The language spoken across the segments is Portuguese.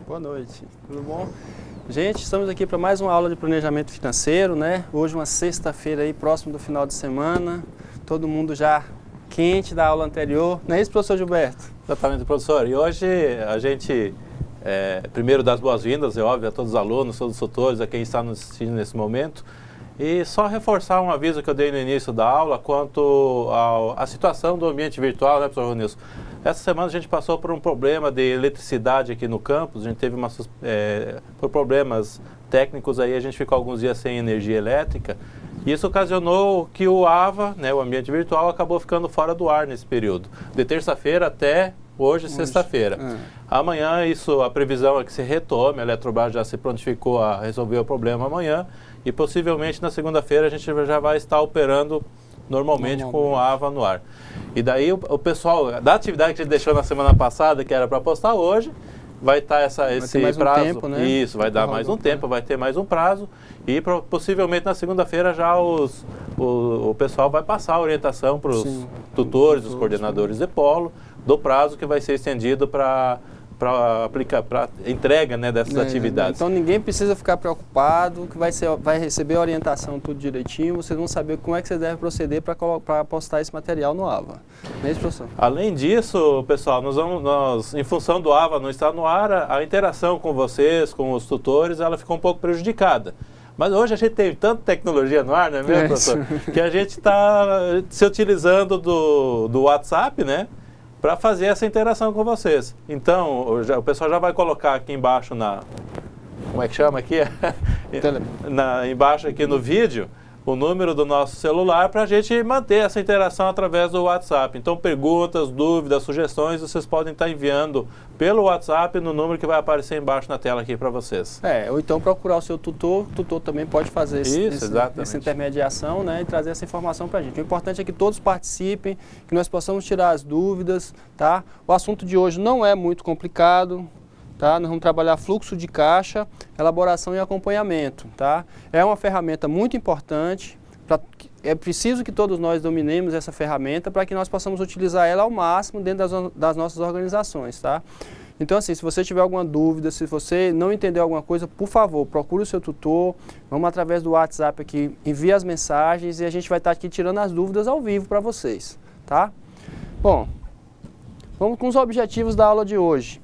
Boa noite, tudo bom? Gente, estamos aqui para mais uma aula de planejamento financeiro, né? Hoje uma sexta-feira aí, próximo do final de semana, todo mundo já quente da aula anterior, não é isso, professor Gilberto? Exatamente, professor. E hoje a gente, primeiro das boas-vindas, é óbvio, a todos os alunos, todos os tutores, a quem está nos assistindo nesse momento. E só reforçar um aviso que eu dei no início da aula quanto à situação do ambiente virtual, né, professor Ronilson? Essa semana a gente passou por um problema de eletricidade aqui no campus, a gente teve por problemas técnicos aí, a gente ficou alguns dias sem energia elétrica. E isso ocasionou que o AVA, né, o ambiente virtual, acabou ficando fora do ar nesse período, de terça-feira até hoje, sexta-feira. Amanhã, a previsão é que se retome, a Eletrobras já se prontificou a resolver o problema amanhã, e possivelmente na segunda-feira a gente já vai estar operando normalmente com o AVA no ar. E daí o pessoal da atividade que a gente deixou na semana passada, que era para postar hoje, vai estar esse prazo. Tempo, né? Isso, vai dar mais um tempo, vai ter mais um prazo, e possivelmente na segunda-feira já o pessoal vai passar a orientação para os tutores, os coordenadores de polo, do prazo que vai ser estendido para entrega, né, dessas atividades. Então ninguém precisa ficar preocupado, que vai receber a orientação tudo direitinho, vocês vão saber como é que vocês devem proceder para postar esse material no AVA. Não é isso, professor? Além disso, pessoal, nós, em função do AVA não estar no ar, a interação com vocês, com os tutores, ela ficou um pouco prejudicada. Mas hoje a gente tem tanta tecnologia no ar, não é mesmo, professor? Que a gente está se utilizando do WhatsApp, né? Para fazer essa interação com vocês. Então, o pessoal já vai colocar aqui embaixo como é que chama aqui? Embaixo aqui no vídeo, o número do nosso celular para a gente manter essa interação através do WhatsApp. Então, perguntas, dúvidas, sugestões, vocês podem estar enviando pelo WhatsApp no número que vai aparecer embaixo na tela aqui para vocês. Ou então procurar o seu tutor, o tutor também pode fazer essa intermediação, né, e trazer essa informação para a gente. O importante é que todos participem, que nós possamos tirar as dúvidas, tá? O assunto de hoje não é muito complicado, tá? Nós vamos trabalhar fluxo de caixa, elaboração e acompanhamento, tá? É uma ferramenta muito importante, é preciso que todos nós dominemos essa ferramenta para que nós possamos utilizar ela ao máximo dentro das nossas organizações, tá? Então, assim, se você tiver alguma dúvida, se você não entendeu alguma coisa, por favor, procure o seu tutor, vamos através do WhatsApp aqui, envie as mensagens e a gente vai estar aqui tirando as dúvidas ao vivo para vocês, tá? Bom, vamos com os objetivos da aula de hoje.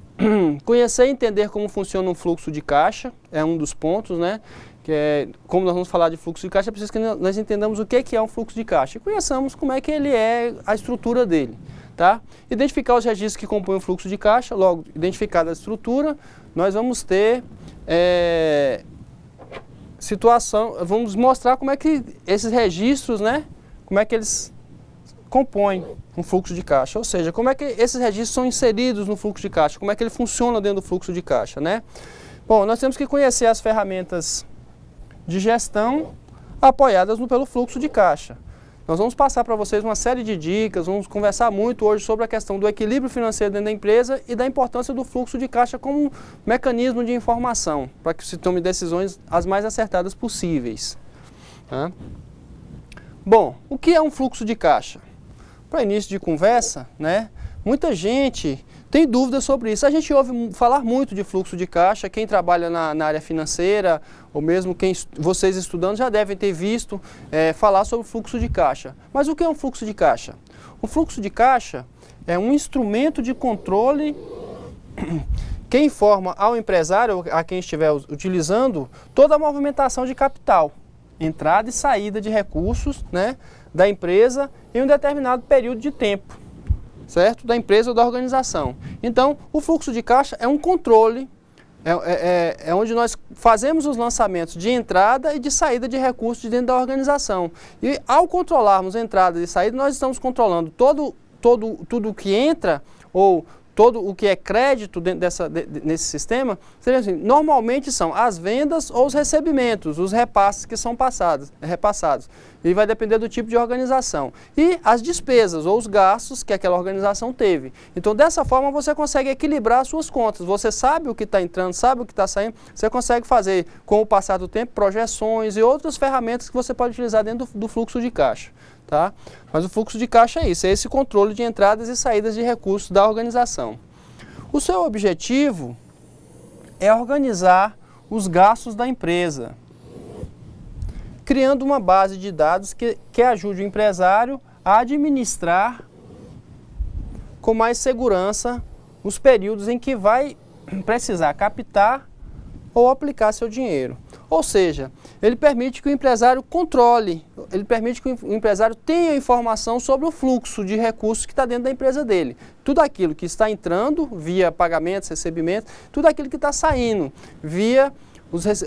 Conhecer e entender como funciona um fluxo de caixa é um dos pontos, né? Como nós vamos falar de fluxo de caixa, é preciso que nós entendamos o que é um fluxo de caixa e conheçamos como é que ele é, a estrutura dele, tá? Identificar os registros que compõem o fluxo de caixa, logo, identificada a estrutura, nós vamos ter vamos mostrar como é que esses registros, né? Como é que eles compõem um fluxo de caixa, ou seja, como é que esses registros são inseridos no fluxo de caixa, como é que ele funciona dentro do fluxo de caixa, né? Bom, nós temos que conhecer as ferramentas de gestão apoiadas pelo fluxo de caixa. Nós vamos passar para vocês uma série de dicas, vamos conversar muito hoje sobre a questão do equilíbrio financeiro dentro da empresa e da importância do fluxo de caixa como um mecanismo de informação, para que se tome decisões as mais acertadas possíveis. Tá? Bom, o que é um fluxo de caixa? Para início de conversa, né, muita gente tem dúvidas sobre isso. A gente ouve falar muito de fluxo de caixa, quem trabalha na área financeira, ou mesmo vocês estudando já devem ter visto falar sobre fluxo de caixa. Mas o que é um fluxo de caixa? Um fluxo de caixa é um instrumento de controle que informa ao empresário, a quem estiver utilizando, toda a movimentação de capital, entrada e saída de recursos, né, da empresa em um determinado período de tempo, certo? Da empresa ou da organização. Então, o fluxo de caixa é um controle, é onde nós fazemos os lançamentos de entrada e de saída de recursos de dentro da organização. E ao controlarmos entrada e saída, nós estamos controlando tudo o que entra ou todo o que é crédito dentro nesse sistema, seria assim, normalmente são as vendas ou os recebimentos, os repasses que são repassados. E vai depender do tipo de organização. E as despesas ou os gastos que aquela organização teve. Então, dessa forma, você consegue equilibrar as suas contas. Você sabe o que está entrando, sabe o que está saindo. Você consegue fazer, com o passar do tempo, projeções e outras ferramentas que você pode utilizar dentro do fluxo de caixa. Tá? Mas o fluxo de caixa é isso, é esse controle de entradas e saídas de recursos da organização. O seu objetivo é organizar os gastos da empresa, criando uma base de dados que ajude o empresário a administrar com mais segurança os períodos em que vai precisar captar ou aplicar seu dinheiro. Ou seja, ele permite que o empresário controle, ele permite que o empresário tenha informação sobre o fluxo de recursos que está dentro da empresa dele. Tudo aquilo que está entrando via pagamentos, recebimentos, tudo aquilo que está saindo via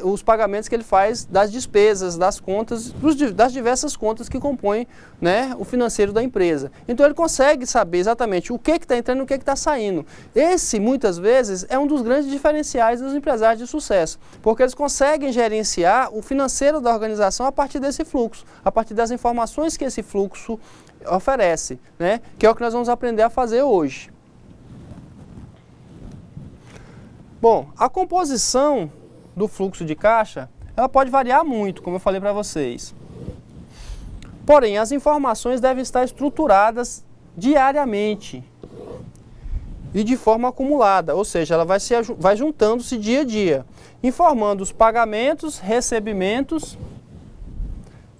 os pagamentos que ele faz das despesas, das contas, das diversas contas que compõem, né, o financeiro da empresa. Então ele consegue saber exatamente o que está entrando e o que está saindo. Esse, muitas vezes, é um dos grandes diferenciais dos empresários de sucesso, porque eles conseguem gerenciar o financeiro da organização a partir desse fluxo, a partir das informações que esse fluxo oferece, né, que é o que nós vamos aprender a fazer hoje. Bom, a composição do fluxo de caixa, ela pode variar muito, como eu falei para vocês. Porém, as informações devem estar estruturadas diariamente e de forma acumulada, ou seja, ela vai juntando-se dia a dia, informando os pagamentos, recebimentos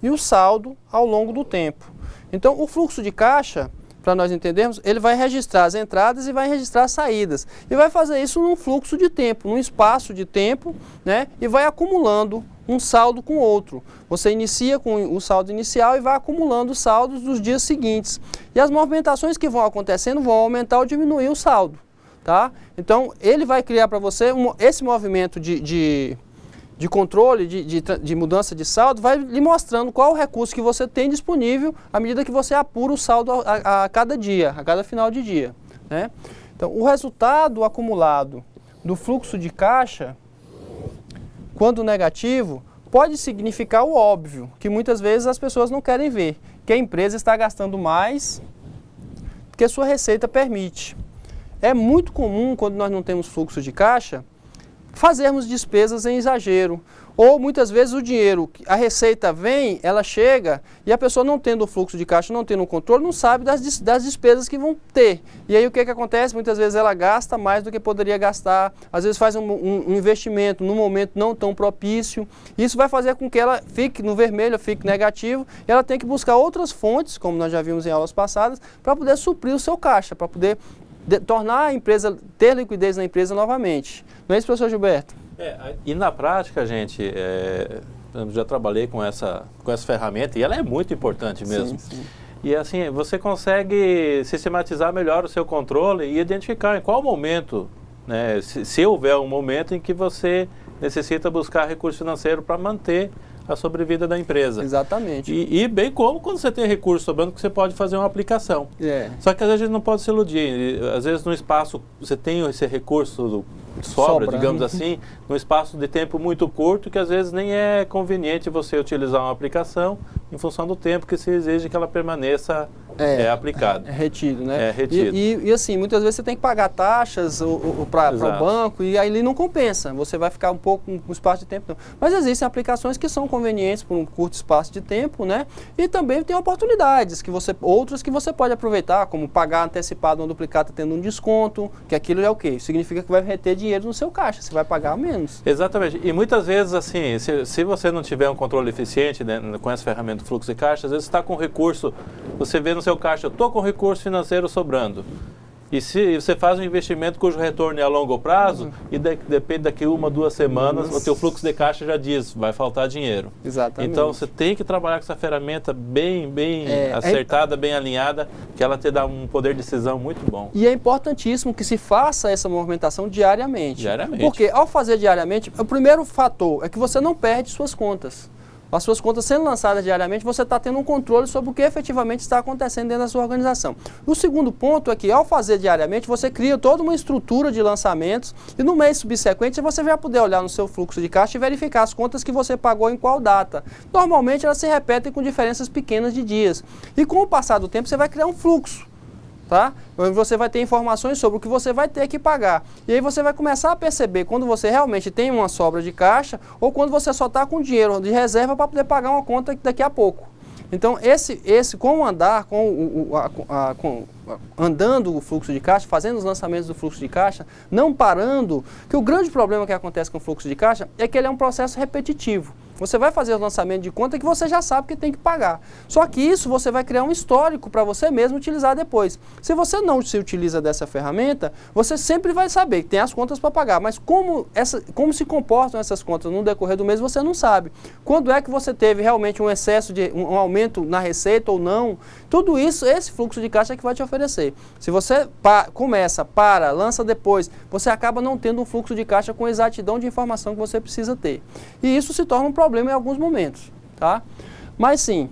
e o saldo ao longo do tempo. Então, o fluxo de caixa, para nós entendermos, ele vai registrar as entradas e vai registrar as saídas. E vai fazer isso num fluxo de tempo, num espaço de tempo, né? E vai acumulando um saldo com outro. Você inicia com o saldo inicial e vai acumulando os saldos dos dias seguintes. E as movimentações que vão acontecendo vão aumentar ou diminuir o saldo, tá? Então, ele vai criar para você esse movimento de controle, de mudança de saldo, vai lhe mostrando qual o recurso que você tem disponível à medida que você apura o saldo a cada dia, a cada final de dia, né? Então, o resultado acumulado do fluxo de caixa, quando negativo, pode significar o óbvio, que muitas vezes as pessoas não querem ver, que a empresa está gastando mais do que sua receita permite. É muito comum, quando nós não temos fluxo de caixa, fazermos despesas em exagero, ou muitas vezes o dinheiro, a receita vem, ela chega e a pessoa não tendo o fluxo de caixa, não tendo o controle, não sabe das despesas que vão ter. E aí o que acontece? Muitas vezes ela gasta mais do que poderia gastar, às vezes faz um investimento num momento não tão propício. Isso vai fazer com que ela fique no vermelho, fique negativo, e ela tem que buscar outras fontes, como nós já vimos em aulas passadas, para poder suprir o seu caixa, para poder tornar a empresa, ter liquidez na empresa novamente. Não é isso, professor Gilberto? E na prática, gente, eu já trabalhei com essa ferramenta e ela é muito importante mesmo. Sim, sim. E assim, você consegue sistematizar melhor o seu controle e identificar em qual momento, né, se houver um momento em que você necessita buscar recurso financeiro para manter a sobrevida da empresa. Exatamente. E bem como quando você tem recurso sobrando, que você pode fazer uma aplicação. Só que às vezes a gente não pode se iludir. Às vezes no espaço, você tem esse recurso sobra, digamos assim, num espaço de tempo muito curto, que às vezes nem é conveniente você utilizar uma aplicação em função do tempo que se exige que ela permaneça aplicada. Retido, né? Retido. E assim, muitas vezes você tem que pagar taxas para o banco e aí ele não compensa. Você vai ficar um pouco com espaço de tempo. Não. Mas existem aplicações que são convenientes por um curto espaço de tempo, né? E também tem oportunidades, outras que você pode aproveitar, como pagar antecipado uma duplicata tendo um desconto, que aquilo é o quê? Significa que vai reter dinheiro no seu caixa, você vai pagar menos. Exatamente. E muitas vezes, assim, se você não tiver um controle eficiente, né, com essa ferramenta do fluxo de caixa, às vezes você está com recurso, você vê no seu caixa, eu estou com recurso financeiro sobrando. E se você faz um investimento cujo retorno é a longo prazo, e depende daqui 1 ou 2 semanas, o teu fluxo de caixa já diz, vai faltar dinheiro. Exatamente. Então você tem que trabalhar com essa ferramenta bem acertada, bem alinhada, que ela te dá um poder de decisão muito bom. E é importantíssimo que se faça essa movimentação diariamente. Porque ao fazer diariamente, o primeiro fator é que você não perde suas contas. As suas contas sendo lançadas diariamente, você está tendo um controle sobre o que efetivamente está acontecendo dentro da sua organização. O segundo ponto é que, ao fazer diariamente, você cria toda uma estrutura de lançamentos e no mês subsequente você vai poder olhar no seu fluxo de caixa e verificar as contas que você pagou em qual data. Normalmente elas se repetem com diferenças pequenas de dias. E com o passar do tempo você vai criar um fluxo. Tá? Você vai ter informações sobre o que você vai ter que pagar. E aí você vai começar a perceber quando você realmente tem uma sobra de caixa ou quando você só está com dinheiro de reserva para poder pagar uma conta daqui a pouco. Então, com o andar, andando o fluxo de caixa, fazendo os lançamentos do fluxo de caixa, não parando, que o grande problema que acontece com o fluxo de caixa é que ele é um processo repetitivo. Você vai fazer o lançamento de conta que você já sabe que tem que pagar. Só que isso você vai criar um histórico para você mesmo utilizar depois. Se você não se utiliza dessa ferramenta, você sempre vai saber que tem as contas para pagar, mas como se comportam essas contas no decorrer do mês, você não sabe. Quando é que você teve realmente um excesso um aumento na receita ou não? Tudo isso, esse fluxo de caixa é que vai te oferecer. Se você começa, lança depois, você acaba não tendo um fluxo de caixa com exatidão de informação que você precisa ter. E isso se torna um problema em alguns momentos, tá? Mas sim,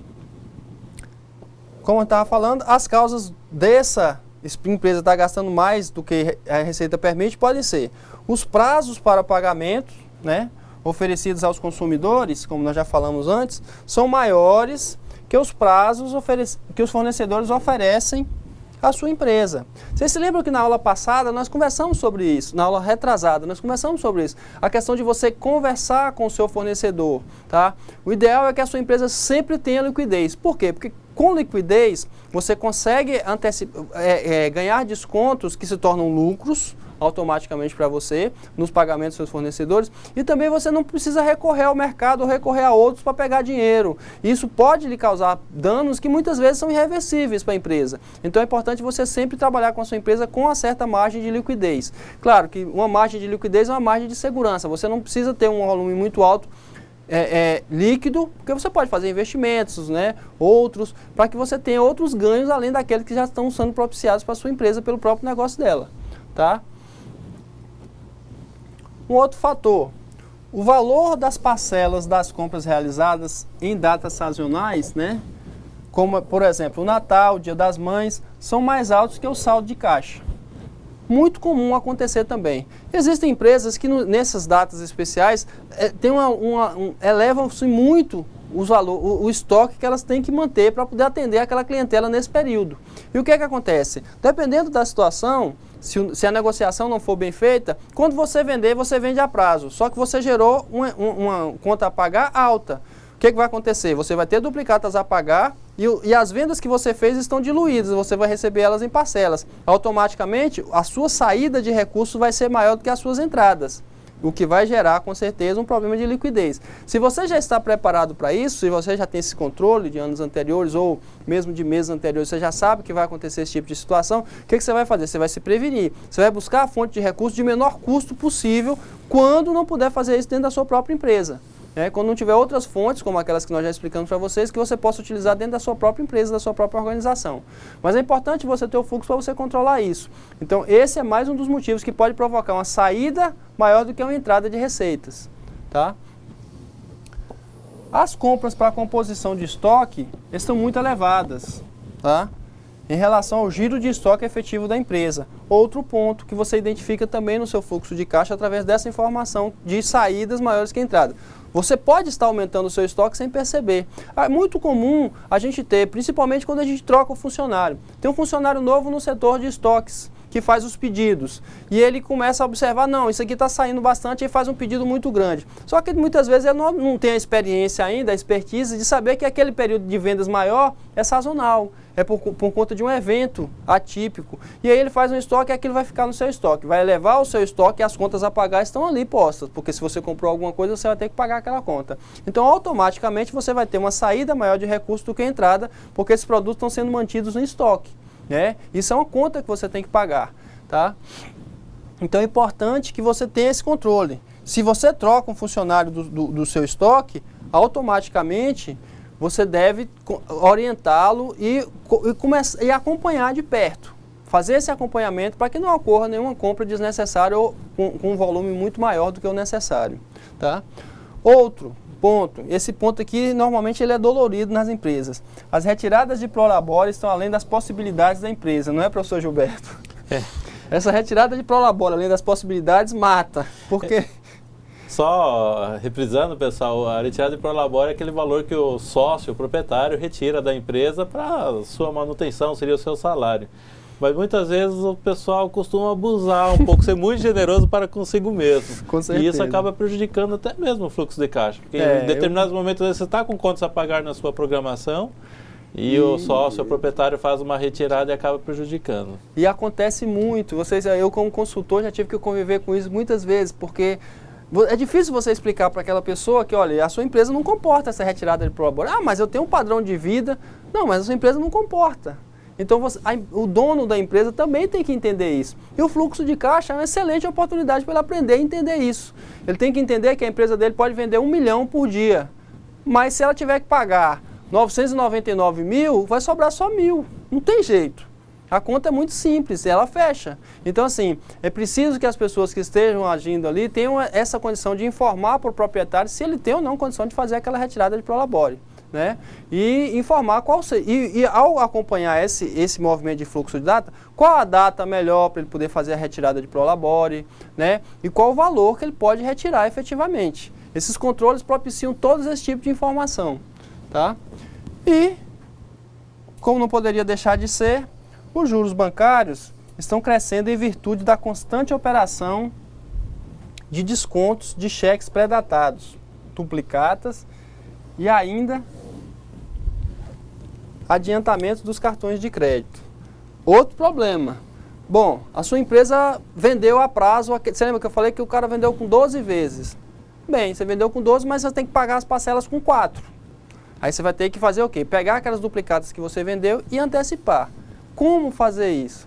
como eu estava falando, as causas dessa empresa estar gastando mais do que a receita permite podem ser os prazos para pagamento, né, oferecidos aos consumidores, como nós já falamos antes, são maiores que os prazos que os fornecedores oferecem à sua empresa. Vocês se lembram que na aula passada nós conversamos sobre isso, na aula retrasada nós conversamos sobre isso, a questão de você conversar com o seu fornecedor, tá? O ideal é que a sua empresa sempre tenha liquidez. Por quê? Porque com liquidez você consegue ganhar descontos que se tornam lucros automaticamente para você, nos pagamentos dos seus fornecedores, e também você não precisa recorrer ao mercado ou recorrer a outros para pegar dinheiro. Isso pode lhe causar danos que muitas vezes são irreversíveis para a empresa. Então é importante você sempre trabalhar com a sua empresa com uma certa margem de liquidez. Claro que uma margem de liquidez é uma margem de segurança, você não precisa ter um volume muito alto líquido, porque você pode fazer investimentos, né, outros, para que você tenha outros ganhos além daqueles que já estão sendo propiciados para a sua empresa pelo próprio negócio dela, tá? Um outro fator, o valor das parcelas das compras realizadas em datas sazonais, né, como por exemplo o Natal, o Dia das Mães, são mais altos que o saldo de caixa. Muito comum acontecer também. Existem empresas que nessas datas especiais elevam-se muito o estoque que elas têm que manter para poder atender aquela clientela nesse período. E o que é que acontece? Dependendo da situação, se a negociação não for bem feita, quando você vender, você vende a prazo. Só que você gerou uma conta a pagar alta. O que vai acontecer? Você vai ter duplicatas a pagar e as vendas que você fez estão diluídas, você vai receber elas em parcelas. Automaticamente, a sua saída de recursos vai ser maior do que as suas entradas, o que vai gerar, com certeza, um problema de liquidez. Se você já está preparado para isso, se você já tem esse controle de anos anteriores ou mesmo de meses anteriores, você já sabe que vai acontecer esse tipo de situação, o que você vai fazer? Você vai se prevenir. Você vai buscar a fonte de recursos de menor custo possível quando não puder fazer isso dentro da sua própria empresa. Quando não tiver outras fontes, como aquelas que nós já explicamos para vocês, que você possa utilizar dentro da sua própria empresa, da sua própria organização. Mas é importante você ter o fluxo para você controlar isso. Então, esse é mais um dos motivos que pode provocar uma saída maior do que uma entrada de receitas, tá? As compras para a composição de estoque estão muito elevadas, tá? Em relação ao giro de estoque efetivo da empresa. Outro ponto que você identifica também no seu fluxo de caixa através dessa informação de saídas maiores que entrada. Você pode estar aumentando o seu estoque sem perceber. É muito comum a gente ter, principalmente quando a gente troca o funcionário. Tem um funcionário novo no setor de estoques que faz os pedidos. E ele começa a observar, não, isso aqui está saindo bastante e faz um pedido muito grande. Só que muitas vezes ele não tem a experiência ainda, a expertise de saber que aquele período de vendas maior é sazonal. É por conta de um evento atípico. E aí ele faz um estoque e aquilo vai ficar no seu estoque. Vai elevar o seu estoque e as contas a pagar estão ali postas. Porque se você comprou alguma coisa, você vai ter que pagar aquela conta. Então, automaticamente, você vai ter uma saída maior de recursos do que a entrada, porque esses produtos estão sendo mantidos no estoque. Isso é uma conta que você tem que pagar. Tá? Então, é importante que você tenha esse controle. Se você troca um funcionário do seu estoque, automaticamente você deve orientá-lo e acompanhar de perto. Fazer esse acompanhamento para que não ocorra nenhuma compra desnecessária ou com um volume muito maior do que o necessário. Tá? Outro ponto, esse ponto aqui normalmente ele é dolorido nas empresas. As retiradas de prolabore estão além das possibilidades da empresa, não é, professor Gilberto? Essa retirada de prolabore além das possibilidades mata, porque... Só reprisando, pessoal, a retirada de prolabore é aquele valor que o sócio, o proprietário, retira da empresa para sua manutenção, seria o seu salário. Mas muitas vezes o pessoal costuma abusar um pouco, ser muito generoso para consigo mesmo. Com certeza. E isso acaba prejudicando até mesmo o fluxo de caixa. Porque em determinados momentos você está com contas a pagar na sua programação e o sócio, o proprietário faz uma retirada e acaba prejudicando. E acontece muito. Eu como consultor já tive que conviver com isso muitas vezes, porque é difícil você explicar para aquela pessoa que, olha, a sua empresa não comporta essa retirada de prolabore. Ah, mas eu tenho um padrão de vida. Não, mas a sua empresa não comporta. Então, o dono da empresa também tem que entender isso. E o fluxo de caixa é uma excelente oportunidade para ele aprender a entender isso. Ele tem que entender que a empresa dele pode vender 1 milhão por dia. Mas se ela tiver que pagar 999 mil, vai sobrar só 1.000. Não tem jeito. A conta é muito simples, ela fecha. Então, assim, é preciso que as pessoas que estejam agindo ali tenham essa condição de informar para o proprietário se ele tem ou não condição de fazer aquela retirada de prolabore, né? E informar qual e ao acompanhar esse movimento de fluxo de data, qual a data melhor para ele poder fazer a retirada de prolabore, né? E qual o valor que ele pode retirar efetivamente. Esses controles propiciam todos esses tipos de informação, tá? E, como não poderia deixar de ser, os juros bancários estão crescendo em virtude da constante operação de descontos de cheques pré-datados, duplicatas e ainda adiantamento dos cartões de crédito. Outro problema. Bom, a sua empresa vendeu a prazo, você lembra que eu falei que o cara vendeu com 12 vezes? Bem, você vendeu com 12, mas você tem que pagar as parcelas com 4. Aí você vai ter que fazer o quê? Pegar aquelas duplicatas que você vendeu e antecipar. Como fazer isso?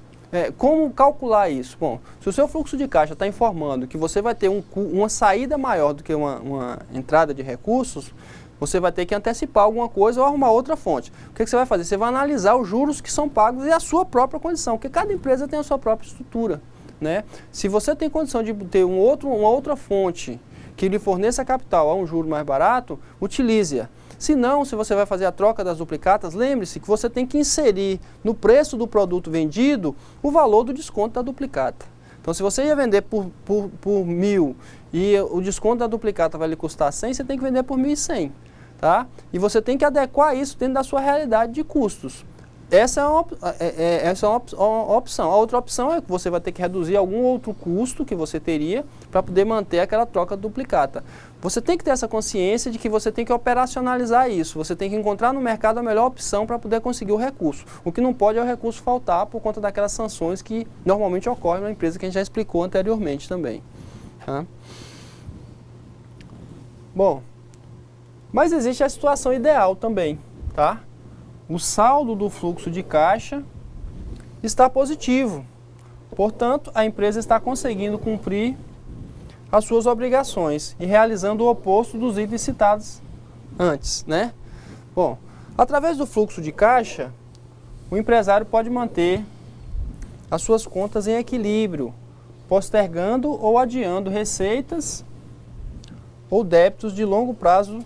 Como calcular isso? Bom, se o seu fluxo de caixa está informando que você vai ter uma saída maior do que uma entrada de recursos, você vai ter que antecipar alguma coisa ou arrumar outra fonte. O que você vai fazer? Você vai analisar os juros que são pagos e a sua própria condição, porque cada empresa tem a sua própria estrutura, né? Se você tem condição de ter uma outra fonte que lhe forneça capital a um juro mais barato, utilize-a. Se não, se você vai fazer a troca das duplicatas, lembre-se que você tem que inserir no preço do produto vendido o valor do desconto da duplicata. Então, se você ia vender por 1.000 e o desconto da duplicata vai lhe custar 100, você tem que vender por 1.100, tá? E você tem que adequar isso dentro da sua realidade de custos. Essa é uma opção. A outra opção é que você vai ter que reduzir algum outro custo que você teria para poder manter aquela troca duplicata. Você tem que ter essa consciência de que você tem que operacionalizar isso. Você tem que encontrar no mercado a melhor opção para poder conseguir o recurso. O que não pode é o recurso faltar por conta daquelas sanções que normalmente ocorrem na empresa que a gente já explicou anteriormente também. Tá? Bom, mas existe a situação ideal também, tá? O saldo do fluxo de caixa está positivo. Portanto, a empresa está conseguindo cumprir as suas obrigações e realizando o oposto dos itens citados antes, né? Bom, através do fluxo de caixa, o empresário pode manter as suas contas em equilíbrio, postergando ou adiando receitas ou débitos de longo prazo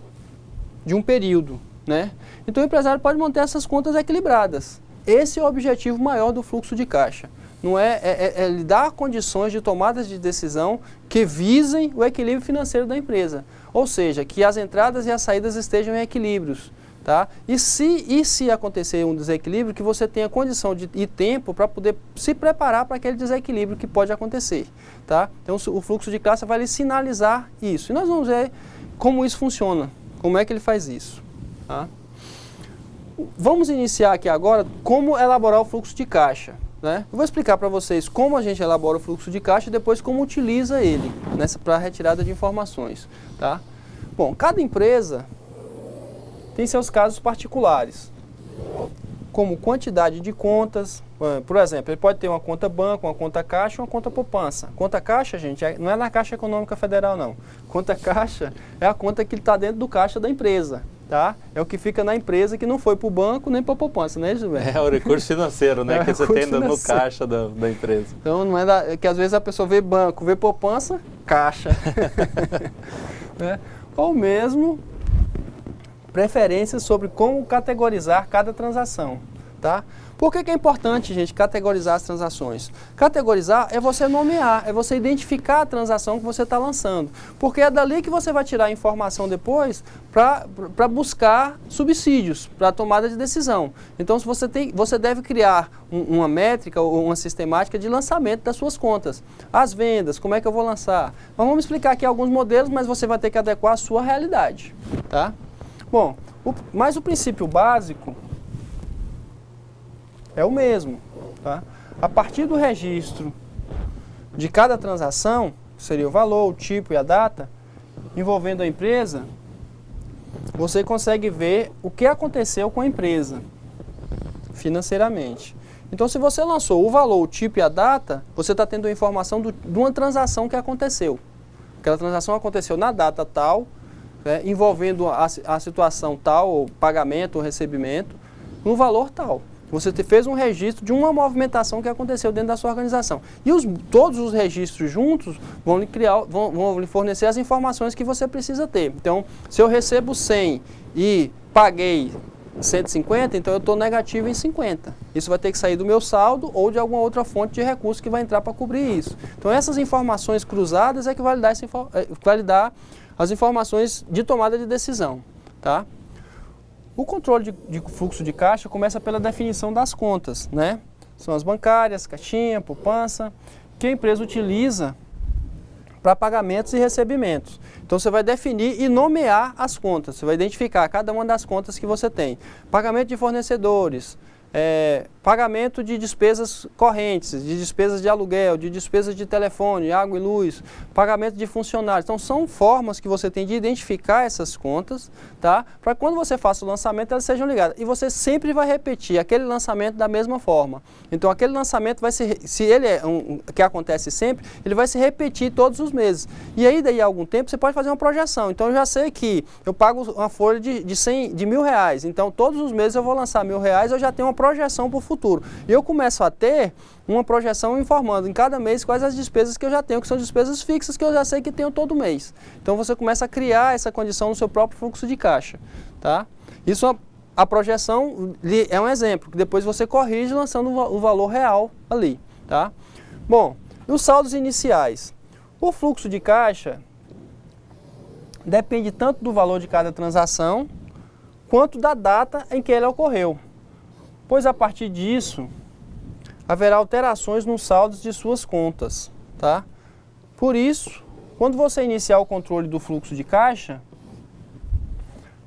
de um período, né? Então o empresário pode manter essas contas equilibradas. Esse é o objetivo maior do fluxo de caixa. Não é lhe dar condições de tomadas de decisão que visem o equilíbrio financeiro da empresa. Ou seja, que as entradas e as saídas estejam em equilíbrios. Tá? E se acontecer um desequilíbrio, que você tenha condição e tempo para poder se preparar para aquele desequilíbrio que pode acontecer. Tá? Então o fluxo de caixa vai lhe sinalizar isso. E nós vamos ver como isso funciona, como é que ele faz isso. Tá? Vamos iniciar aqui agora como elaborar o fluxo de caixa. Né? Eu vou explicar para vocês como a gente elabora o fluxo de caixa e depois como utiliza ele para a retirada de informações. Tá? Bom, cada empresa tem seus casos particulares, como quantidade de contas. Por exemplo, ele pode ter uma conta banco, uma conta caixa e uma conta poupança. Conta caixa, gente, não é na Caixa Econômica Federal, não. Conta caixa é a conta que está dentro do caixa da empresa. Tá? É o que fica na empresa que não foi para o banco nem para a poupança, né, Gilberto? É o recurso financeiro, né? Que você tem no caixa da empresa. Então, não é que às vezes a pessoa vê banco, vê poupança, caixa. Né? Ou mesmo preferências sobre como categorizar cada transação. Tá? Por que é importante, gente, categorizar as transações? Categorizar é você nomear, é você identificar a transação que você está lançando. Porque é dali que você vai tirar a informação depois para buscar subsídios, para a tomada de decisão. Então, se você deve criar uma métrica ou uma sistemática de lançamento das suas contas. As vendas, como é que eu vou lançar? Mas vamos explicar aqui alguns modelos, mas você vai ter que adequar a sua realidade. Tá? Bom, mas o princípio básico é o mesmo, tá? A partir do registro de cada transação, seria o valor, o tipo e a data, envolvendo a empresa, você consegue ver o que aconteceu com a empresa, financeiramente. Então, se você lançou o valor, o tipo e a data, você está tendo a informação de uma transação que aconteceu. Aquela transação aconteceu na data tal, né, envolvendo a situação tal, ou pagamento ou recebimento, no valor tal. Você fez um registro de uma movimentação que aconteceu dentro da sua organização. E todos os registros juntos vão lhe fornecer as informações que você precisa ter. Então, se eu recebo 100 e paguei 150, então eu estou negativo em 50. Isso vai ter que sair do meu saldo ou de alguma outra fonte de recurso que vai entrar para cobrir isso. Então, essas informações cruzadas é que vai lhe dar as informações de tomada de decisão. Tá? O controle de fluxo de caixa começa pela definição das contas, né? São as bancárias, caixinha, poupança, que a empresa utiliza para pagamentos e recebimentos. Então você vai definir e nomear as contas, você vai identificar cada uma das contas que você tem. Pagamento de fornecedores, pagamento de despesas correntes, de despesas de aluguel, de despesas de telefone, água e luz, pagamento de funcionários. Então são formas que você tem de identificar essas contas, tá? Para quando você faça o lançamento elas sejam ligadas. E você sempre vai repetir aquele lançamento da mesma forma. Então aquele lançamento vai se ele é que acontece sempre, ele vai se repetir todos os meses. E aí daí a algum tempo você pode fazer uma projeção. Então eu já sei que eu pago uma folha de R$1.000. Então todos os meses eu vou lançar R$1.000, eu já tenho uma projeção para o futuro. E eu começo a ter uma projeção informando em cada mês quais as despesas que eu já tenho, que são despesas fixas que eu já sei que tenho todo mês. Então você começa a criar essa condição no seu próprio fluxo de caixa. Tá? Isso, a projeção é um exemplo, que depois você corrige lançando o valor real ali. Tá? Bom, e os saldos iniciais? O fluxo de caixa depende tanto do valor de cada transação, quanto da data em que ele ocorreu. Pois a partir disso, haverá alterações nos saldos de suas contas, tá? Por isso, quando você iniciar o controle do fluxo de caixa,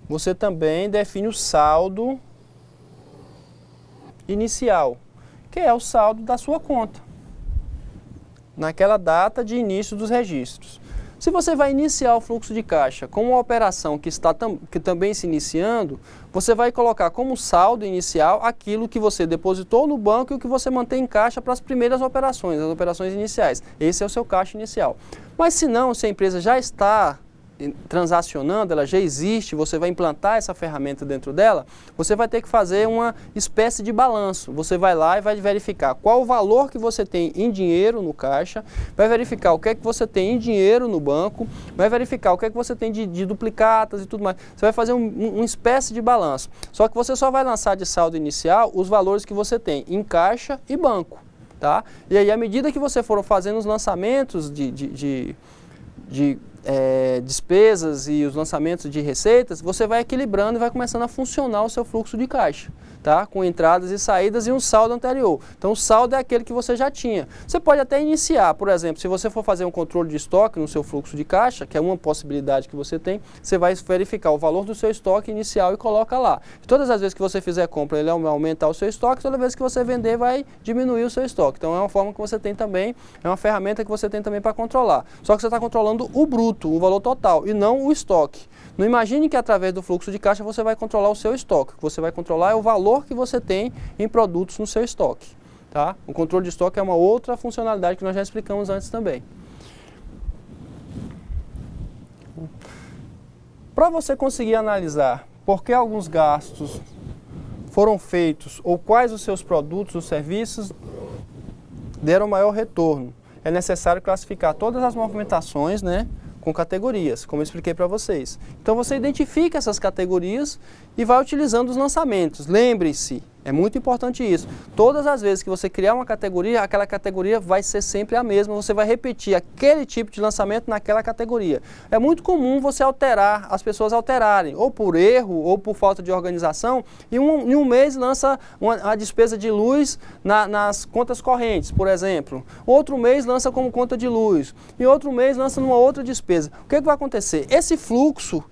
você também define o saldo inicial, que é o saldo da sua conta, naquela data de início dos registros. Se você vai iniciar o fluxo de caixa com uma operação que está também se iniciando, você vai colocar como saldo inicial aquilo que você depositou no banco e o que você mantém em caixa para as primeiras operações, as operações iniciais. Esse é o seu caixa inicial. Mas se não, se a empresa já está transacionando, ela já existe, você vai implantar essa ferramenta dentro dela, você vai ter que fazer uma espécie de balanço. Você vai lá e vai verificar qual o valor que você tem em dinheiro no caixa, vai verificar o que é que você tem em dinheiro no banco, vai verificar o que é que você tem de duplicatas e tudo mais. Você vai fazer uma espécie de balanço. Só que você só vai lançar de saldo inicial os valores que você tem em caixa e banco. Tá? E aí, à medida que você for fazendo os lançamentos de despesas e os lançamentos de receitas, você vai equilibrando e vai começando a funcionar o seu fluxo de caixa, tá? Com entradas e saídas e um saldo anterior. Então o saldo é aquele que você já tinha. Você pode até iniciar, por exemplo, se você for fazer um controle de estoque no seu fluxo de caixa, que é uma possibilidade que você tem, você vai verificar o valor do seu estoque inicial e coloca lá. E todas as vezes que você fizer compra, ele vai aumentar o seu estoque, toda vez que você vender, vai diminuir o seu estoque. Então é uma forma que você tem também, é uma ferramenta que você tem também para controlar. Só que você está controlando o bruto, o valor total, e não o estoque. Não imagine que através do fluxo de caixa você vai controlar o seu estoque. O que você vai controlar é o valor que você tem em produtos no seu estoque. Tá? O controle de estoque é uma outra funcionalidade que nós já explicamos antes também. Para você conseguir analisar por que alguns gastos foram feitos ou quais os seus produtos ou serviços deram maior retorno, é necessário classificar todas as movimentações, né, com categorias, como eu expliquei para vocês. Então você identifica essas categorias e vai utilizando os lançamentos. Lembre-se É muito importante isso. Todas as vezes que você criar uma categoria, aquela categoria vai ser sempre a mesma, você vai repetir aquele tipo de lançamento naquela categoria. É muito comum você alterar, as pessoas alterarem, ou por erro, ou por falta de organização, e em um mês lança a despesa de luz nas contas correntes, por exemplo. Outro mês lança como conta de luz, e outro mês lança numa outra despesa. O que vai acontecer? Esse fluxo,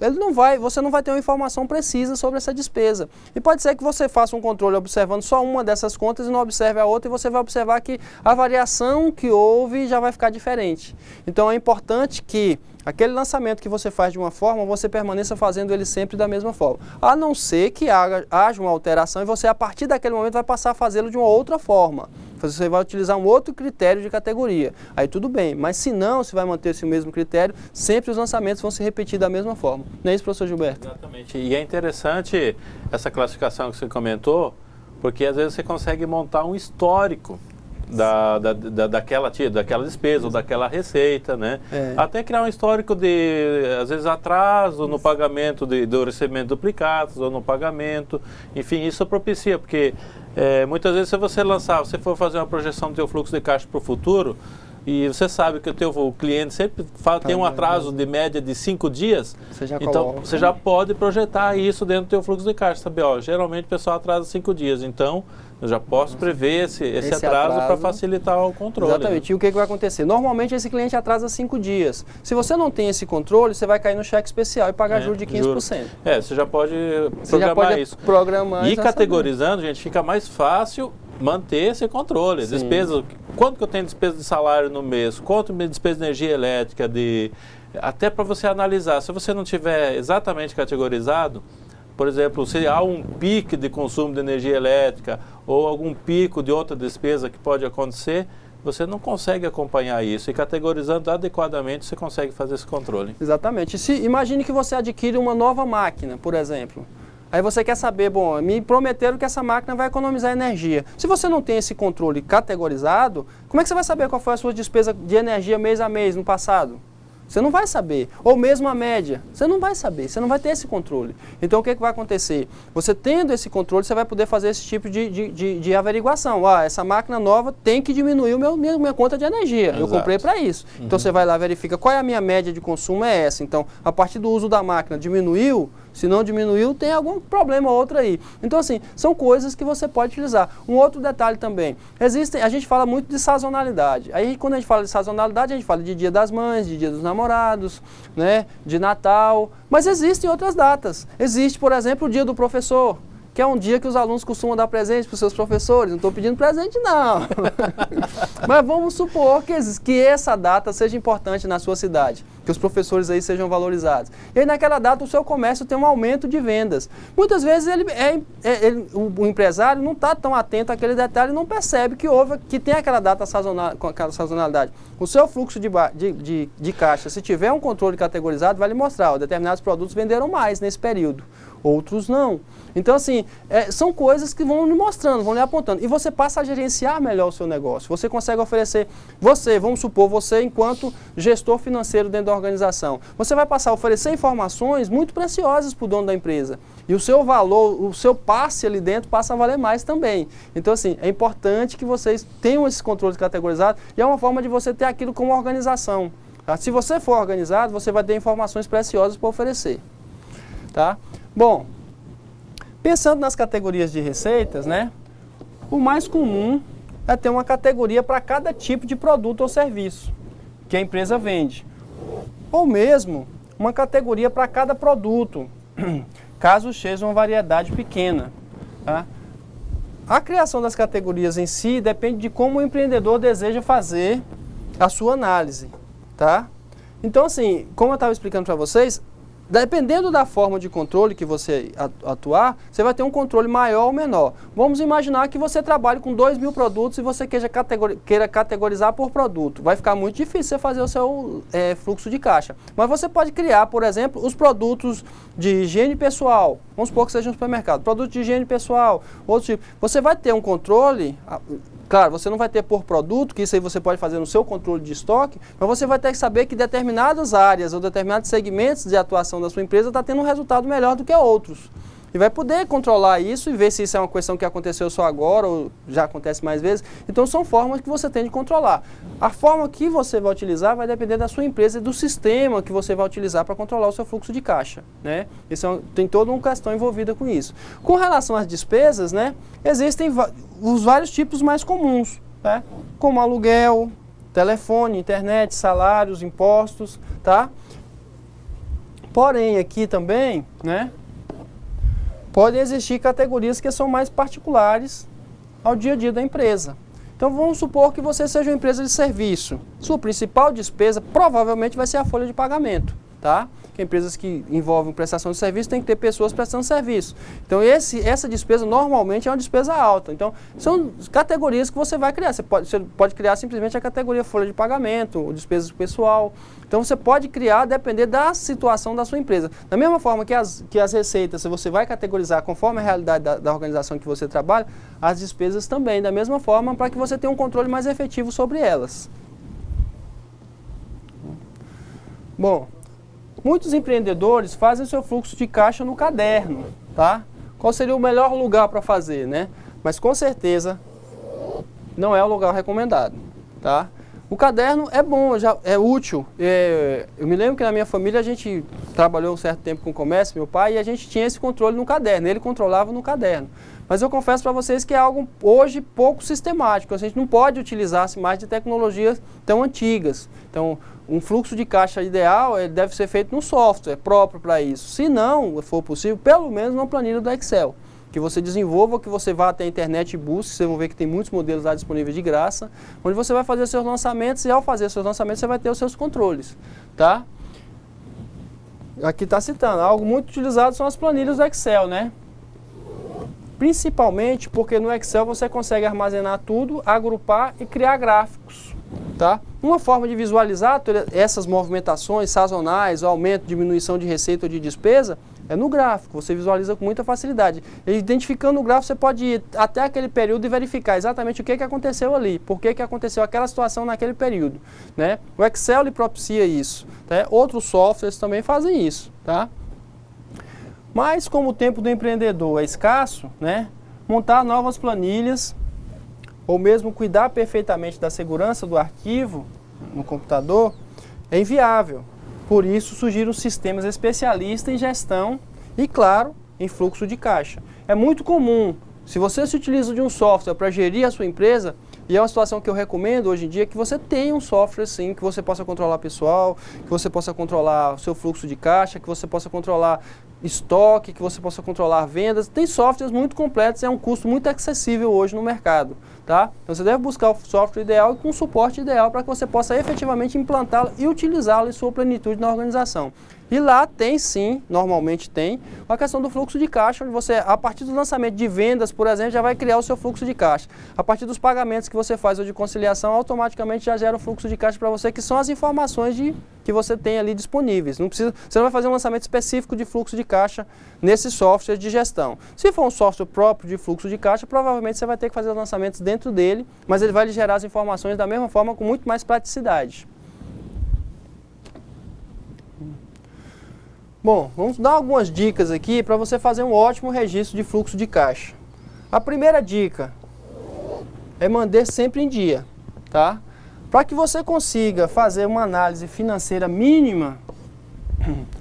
você não vai ter uma informação precisa sobre essa despesa. E pode ser que você faça um controle observando só uma dessas contas e não observe a outra, e você vai observar que a variação que houve já vai ficar diferente. Então é importante que aquele lançamento que você faz de uma forma, você permaneça fazendo ele sempre da mesma forma. A não ser que haja uma alteração e você, a partir daquele momento, vai passar a fazê-lo de uma outra forma. Você vai utilizar um outro critério de categoria. Aí tudo bem, mas se não, se vai manter esse mesmo critério, sempre os lançamentos vão se repetir da mesma forma. Não é isso, professor Gilberto? Exatamente. E é interessante essa classificação que você comentou, porque às vezes você consegue montar um histórico daquela despesa ou daquela receita, né? Até criar um histórico de, às vezes, atraso no pagamento do recebimento de duplicados ou no pagamento. Enfim, isso propicia, porque muitas vezes se você for fazer uma projeção do teu fluxo de caixa para o futuro, e você sabe que o cliente sempre tem um atraso de média de 5 dias, então você já pode projetar isso dentro do teu fluxo de caixa, sabe? Geralmente o pessoal atrasa 5 dias, então eu já posso prever esse atraso para facilitar o controle. Exatamente. E o que vai acontecer? Normalmente esse cliente atrasa 5 dias. Se você não tem esse controle, você vai cair no cheque especial e pagar juros de 15%. Você já pode programar isso. E categorizando, gente, fica mais fácil manter esse controle. Despesas, quanto que eu tenho de despesa de salário no mês, quanto de despesa de energia elétrica, até para você analisar. Se você não tiver exatamente categorizado, por exemplo, se há um pico de consumo de energia elétrica ou algum pico de outra despesa que pode acontecer, você não consegue acompanhar isso. E categorizando adequadamente, você consegue fazer esse controle. Exatamente. Imagine que você adquire uma nova máquina, por exemplo. Aí você quer saber, me prometeram que essa máquina vai economizar energia. Se você não tem esse controle categorizado, como é que você vai saber qual foi a sua despesa de energia mês a mês no passado? Você não vai saber. Ou mesmo a média. Você não vai saber, você não vai ter esse controle. Então o que vai acontecer? Você tendo esse controle, você vai poder fazer esse tipo de averiguação. Essa máquina nova tem que diminuir minha conta de energia. Exato. Eu comprei para isso. Então você vai lá, verifica qual é a minha média de consumo, é essa. Então, a partir do uso da máquina, diminuiu. Se não diminuiu, tem algum problema ou outro aí. Então, assim, são coisas que você pode utilizar. Um outro detalhe também. A gente fala muito de sazonalidade. Aí, quando a gente fala de sazonalidade, a gente fala de Dia das Mães, de Dia dos Namorados, né, de Natal. Mas existem outras datas. Existe, por exemplo, o Dia do Professor, que é um dia que os alunos costumam dar presente para os seus professores. Não estou pedindo presente, não. Mas vamos supor que essa data seja importante na sua cidade, que os professores aí sejam valorizados. E aí, naquela data, o seu comércio tem um aumento de vendas. Muitas vezes, o empresário não está tão atento àquele detalhe e não percebe que tem aquela data sazonal, com aquela sazonalidade. O seu fluxo de caixa, se tiver um controle categorizado, vai lhe mostrar, determinados produtos venderam mais nesse período, outros não. Então, assim, são coisas que vão lhe mostrando, vão lhe apontando. E você passa a gerenciar melhor o seu negócio. Você consegue oferecer, vamos supor, você enquanto gestor financeiro dentro da organização, você vai passar a oferecer informações muito preciosas para o dono da empresa. E o seu valor, o seu passe ali dentro passa a valer mais também. Então, assim, é importante que vocês tenham esses controles categorizados e é uma forma de você ter aquilo como organização. Tá? Se você for organizado, você vai ter informações preciosas para oferecer. Tá? Bom, pensando nas categorias de receitas, né, o mais comum é ter uma categoria para cada tipo de produto ou serviço que a empresa vende. Ou mesmo uma categoria para cada produto, caso seja uma variedade pequena. Tá? A criação das categorias em si depende de como o empreendedor deseja fazer a sua análise. Tá? Então, assim, como eu estava explicando para vocês, dependendo da forma de controle que você atuar, você vai ter um controle maior ou menor. Vamos imaginar que você trabalhe com 2.000 produtos e você queira categorizar por produto. Vai ficar muito difícil você fazer o seu fluxo de caixa. Mas você pode criar, por exemplo, os produtos de higiene pessoal. Vamos supor que seja um supermercado. Produto de higiene pessoal, outro tipo. Você vai ter um controle. Claro, você não vai ter por produto, que isso aí você pode fazer no seu controle de estoque, mas você vai ter que saber que determinadas áreas ou determinados segmentos de atuação da sua empresa está tendo um resultado melhor do que outros. e vai poder controlar isso e ver se isso é uma questão que aconteceu só agora ou já acontece mais vezes. Então são formas que você tem de controlar. A forma que você vai utilizar vai depender da sua empresa e do sistema que você vai utilizar para controlar o seu fluxo de caixa, né? Tem toda uma questão envolvida com isso. Com relação às despesas, né, existem os vários tipos mais comuns, né? Como aluguel, telefone, internet, salários, impostos, tá? Porém, aqui também, né, podem existir categorias que são mais particulares ao dia a dia da empresa. Então, vamos supor que você seja uma empresa de serviço. Sua principal despesa provavelmente vai ser a folha de pagamento, tá? Que empresas que envolvem prestação de serviço tem que ter pessoas prestando serviço. Então, essa despesa normalmente é uma despesa alta. Então, são categorias que você vai criar. Você pode criar simplesmente a categoria folha de pagamento, ou despesas pessoal. Então, você pode criar, depender da situação da sua empresa. Da mesma forma que as receitas, você vai categorizar conforme a realidade da organização que você trabalha, as despesas também, da mesma forma, para que você tenha um controle mais efetivo sobre elas. Bom, muitos empreendedores fazem seu fluxo de caixa no caderno, tá? Qual seria o melhor lugar para fazer, né? Mas com certeza não é o lugar recomendado, tá? O caderno é bom, é útil. Eu me lembro que na minha família a gente trabalhou um certo tempo com comércio, meu pai, e a gente tinha esse controle no caderno, ele controlava no caderno. Mas eu confesso para vocês que é algo hoje pouco sistemático, a gente não pode utilizar mais de tecnologias tão antigas. Então, um fluxo de caixa ideal ele deve ser feito no software próprio para isso. Se não for possível, pelo menos numa planilha do Excel. Que você desenvolva, que você vá até a internet e busque, vocês vão ver que tem muitos modelos lá disponíveis de graça, onde você vai fazer seus lançamentos e ao fazer seus lançamentos você vai ter os seus controles, tá? Aqui está citando, algo muito utilizado são as planilhas do Excel, né? Principalmente porque no Excel você consegue armazenar tudo, agrupar e criar gráficos, tá? Uma forma de visualizar essas movimentações sazonais, aumento, diminuição de receita ou de despesa, é no gráfico, você visualiza com muita facilidade. E identificando o gráfico, você pode ir até aquele período e verificar exatamente o que aconteceu ali, por que aconteceu aquela situação naquele período, né? O Excel lhe propicia isso, tá? Outros softwares também fazem isso, tá? Mas como o tempo do empreendedor é escasso, né? Montar novas planilhas ou mesmo cuidar perfeitamente da segurança do arquivo no computador é inviável. Por isso surgiram sistemas especialistas em gestão e, claro, em fluxo de caixa. É muito comum, se você se utiliza de um software para gerir a sua empresa, e é uma situação que eu recomendo hoje em dia, que você tenha um software sim, que você possa controlar pessoal, que você possa controlar o seu fluxo de caixa, que você possa controlar estoque, que você possa controlar vendas. Tem softwares muito completos, é um custo muito acessível hoje no mercado, tá? Então você deve buscar o software ideal e com o suporte ideal para que você possa efetivamente implantá-lo e utilizá-lo em sua plenitude na organização. E lá tem sim, normalmente tem, a questão do fluxo de caixa, onde você, a partir do lançamento de vendas, por exemplo, já vai criar o seu fluxo de caixa. A partir dos pagamentos que você faz ou de conciliação, automaticamente já gera o fluxo de caixa para você, que são as informações que você tem ali disponíveis. Você não vai fazer um lançamento específico de fluxo de caixa nesse software de gestão. Se for um software próprio de fluxo de caixa, provavelmente você vai ter que fazer os lançamentos dentro dele, mas ele vai lhe gerar as informações da mesma forma, com muito mais praticidade. Bom, vamos dar algumas dicas aqui para você fazer um ótimo registro de fluxo de caixa. A primeira dica é manter sempre em dia, tá? Para que você consiga fazer uma análise financeira mínima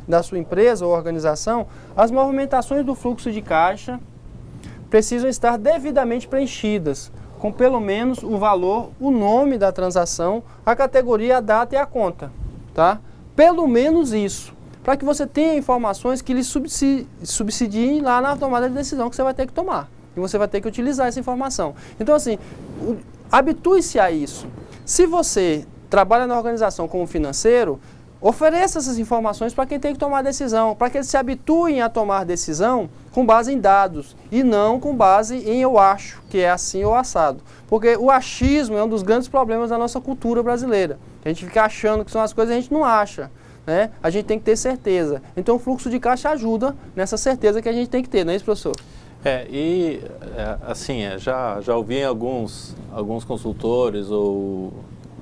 da sua empresa ou organização, as movimentações do fluxo de caixa precisam estar devidamente preenchidas, com pelo menos o valor, o nome da transação, a categoria, a data e a conta, tá? Pelo menos isso, para que você tenha informações que lhe subsidiem lá na tomada de decisão que você vai ter que tomar. E você vai ter que utilizar essa informação. Então, assim, habitue-se a isso. Se você trabalha na organização como financeiro, ofereça essas informações para quem tem que tomar decisão, para que eles se habituem a tomar decisão com base em dados e não com base em eu acho, que é assim ou assado. Porque o achismo é um dos grandes problemas da nossa cultura brasileira. A gente fica achando que são as coisas e a gente não acha. Né? A gente tem que ter certeza. Então o fluxo de caixa ajuda nessa certeza que a gente tem que ter, não é isso, professor? Já ouvi alguns consultores ou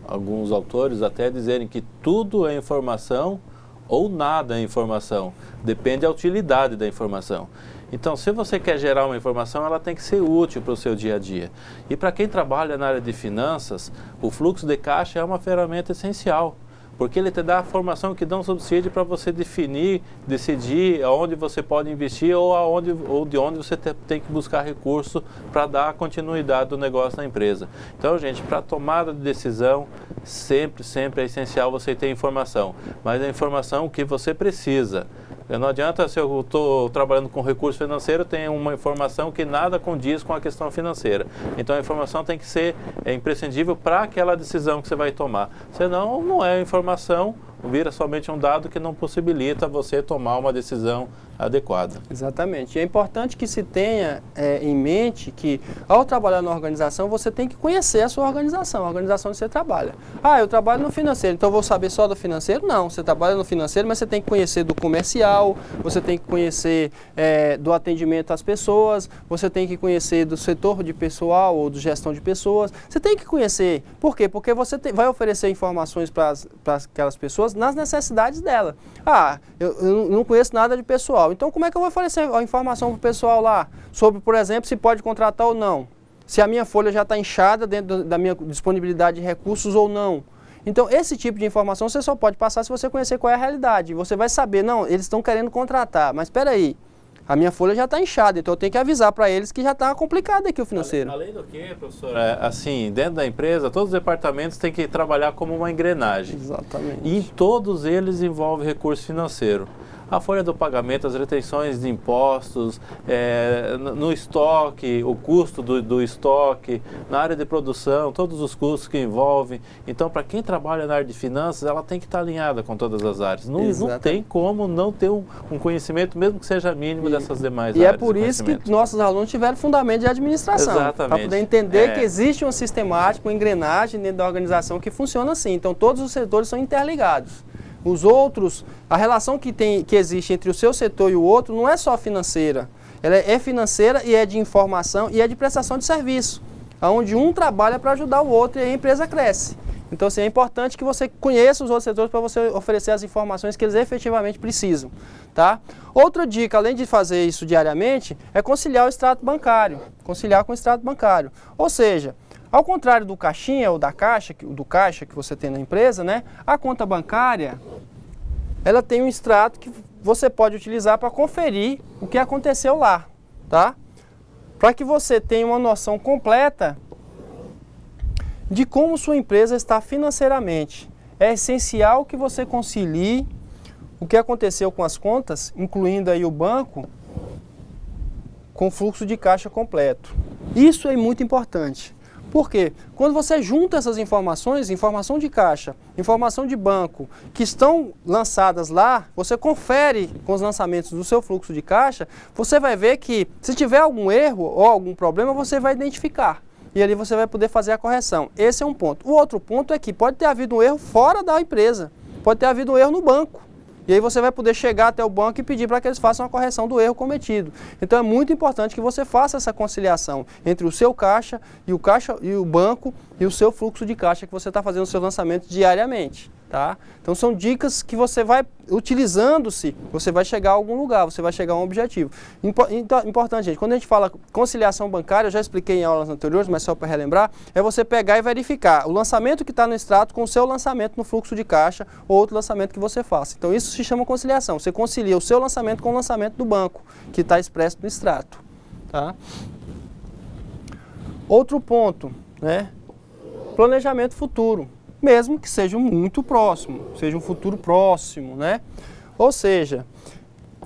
alguns autores até dizerem que tudo é informação ou nada é informação. Depende da utilidade da informação. Então, se você quer gerar uma informação, ela tem que ser útil para o seu dia a dia. E para quem trabalha na área de finanças, o fluxo de caixa é uma ferramenta essencial, porque ele te dá a formação que dá um subsídio para você decidir aonde você pode investir ou de onde você tem que buscar recurso para dar continuidade do negócio na empresa. Então, gente, para tomada de decisão, sempre é essencial você ter informação, mas a informação que você precisa. Não adianta se eu estou trabalhando com recurso financeiro, tem uma informação que nada condiz com a questão financeira. Então a informação tem que ser imprescindível para aquela decisão que você vai tomar. Senão não é informação, vira somente um dado que não possibilita você tomar uma decisão adequada. Exatamente. E é importante que se tenha em mente que, ao trabalhar na organização, você tem que conhecer a sua organização, a organização onde você trabalha. Ah, eu trabalho no financeiro, então eu vou saber só do financeiro? Não, você trabalha no financeiro, mas você tem que conhecer do comercial, você tem que conhecer do atendimento às pessoas, você tem que conhecer do setor de pessoal ou de gestão de pessoas. Você tem que conhecer. Por quê? Porque você vai oferecer informações para aquelas pessoas nas necessidades dela. Ah, eu não conheço nada de pessoal. Então, como é que eu vou oferecer a informação para o pessoal lá? Sobre, por exemplo, se pode contratar ou não. Se a minha folha já está inchada dentro da minha disponibilidade de recursos ou não. Então, esse tipo de informação você só pode passar se você conhecer qual é a realidade. Você vai saber, não, eles estão querendo contratar, mas espera aí, a minha folha já está inchada, então eu tenho que avisar para eles que já está complicado aqui o financeiro. Além do que, professor, assim, dentro da empresa, todos os departamentos têm que trabalhar como uma engrenagem. Exatamente. E em todos eles envolve recurso financeiro. A folha do pagamento, as retenções de impostos, no estoque, o custo do estoque, na área de produção, todos os custos que envolvem. Então, para quem trabalha na área de finanças, ela tem que estar alinhada com todas as áreas. Não tem como não ter um conhecimento, mesmo que seja mínimo, dessas demais áreas. E é por isso que nossos alunos tiveram fundamento de administração. Exatamente. Para poder entender que existe uma sistemática, uma engrenagem dentro da organização que funciona assim. Então, todos os setores são interligados. Os outros, a relação que existe entre o seu setor e o outro não é só financeira. Ela é financeira e é de informação e é de prestação de serviço, onde um trabalha para ajudar o outro e a empresa cresce. Então, assim, é importante que você conheça os outros setores para você oferecer as informações que eles efetivamente precisam. Tá? Outra dica, além de fazer isso diariamente, é conciliar o extrato bancário. Conciliar com o extrato bancário. Ou seja, ao contrário do caixinha ou do caixa que você tem na empresa, né, a conta bancária, ela tem um extrato que você pode utilizar para conferir o que aconteceu lá, tá? Para que você tenha uma noção completa de como sua empresa está financeiramente. É essencial que você concilie o que aconteceu com as contas, incluindo aí o banco, com fluxo de caixa completo. Isso é muito importante. Por quê? Quando você junta essas informações, informação de caixa, informação de banco, que estão lançadas lá, você confere com os lançamentos do seu fluxo de caixa, você vai ver que se tiver algum erro ou algum problema, você vai identificar. E ali você vai poder fazer a correção. Esse é um ponto. O outro ponto é que pode ter havido um erro fora da empresa, pode ter havido um erro no banco. E aí você vai poder chegar até o banco e pedir para que eles façam a correção do erro cometido. Então é muito importante que você faça essa conciliação entre o seu caixa e o banco e o seu fluxo de caixa que você está fazendo o seu lançamento diariamente. Tá? Então são dicas que você vai utilizando-se, você vai chegar a algum lugar, você vai chegar a um objetivo. Importante, gente, quando a gente fala conciliação bancária, eu já expliquei em aulas anteriores, mas só para relembrar, é você pegar e verificar o lançamento que está no extrato com o seu lançamento no fluxo de caixa ou outro lançamento que você faça. Então isso se chama conciliação, você concilia o seu lançamento com o lançamento do banco, que está expresso no extrato. Tá? Outro ponto, né? Planejamento futuro. Mesmo que seja muito próximo, seja um futuro próximo, né? Ou seja,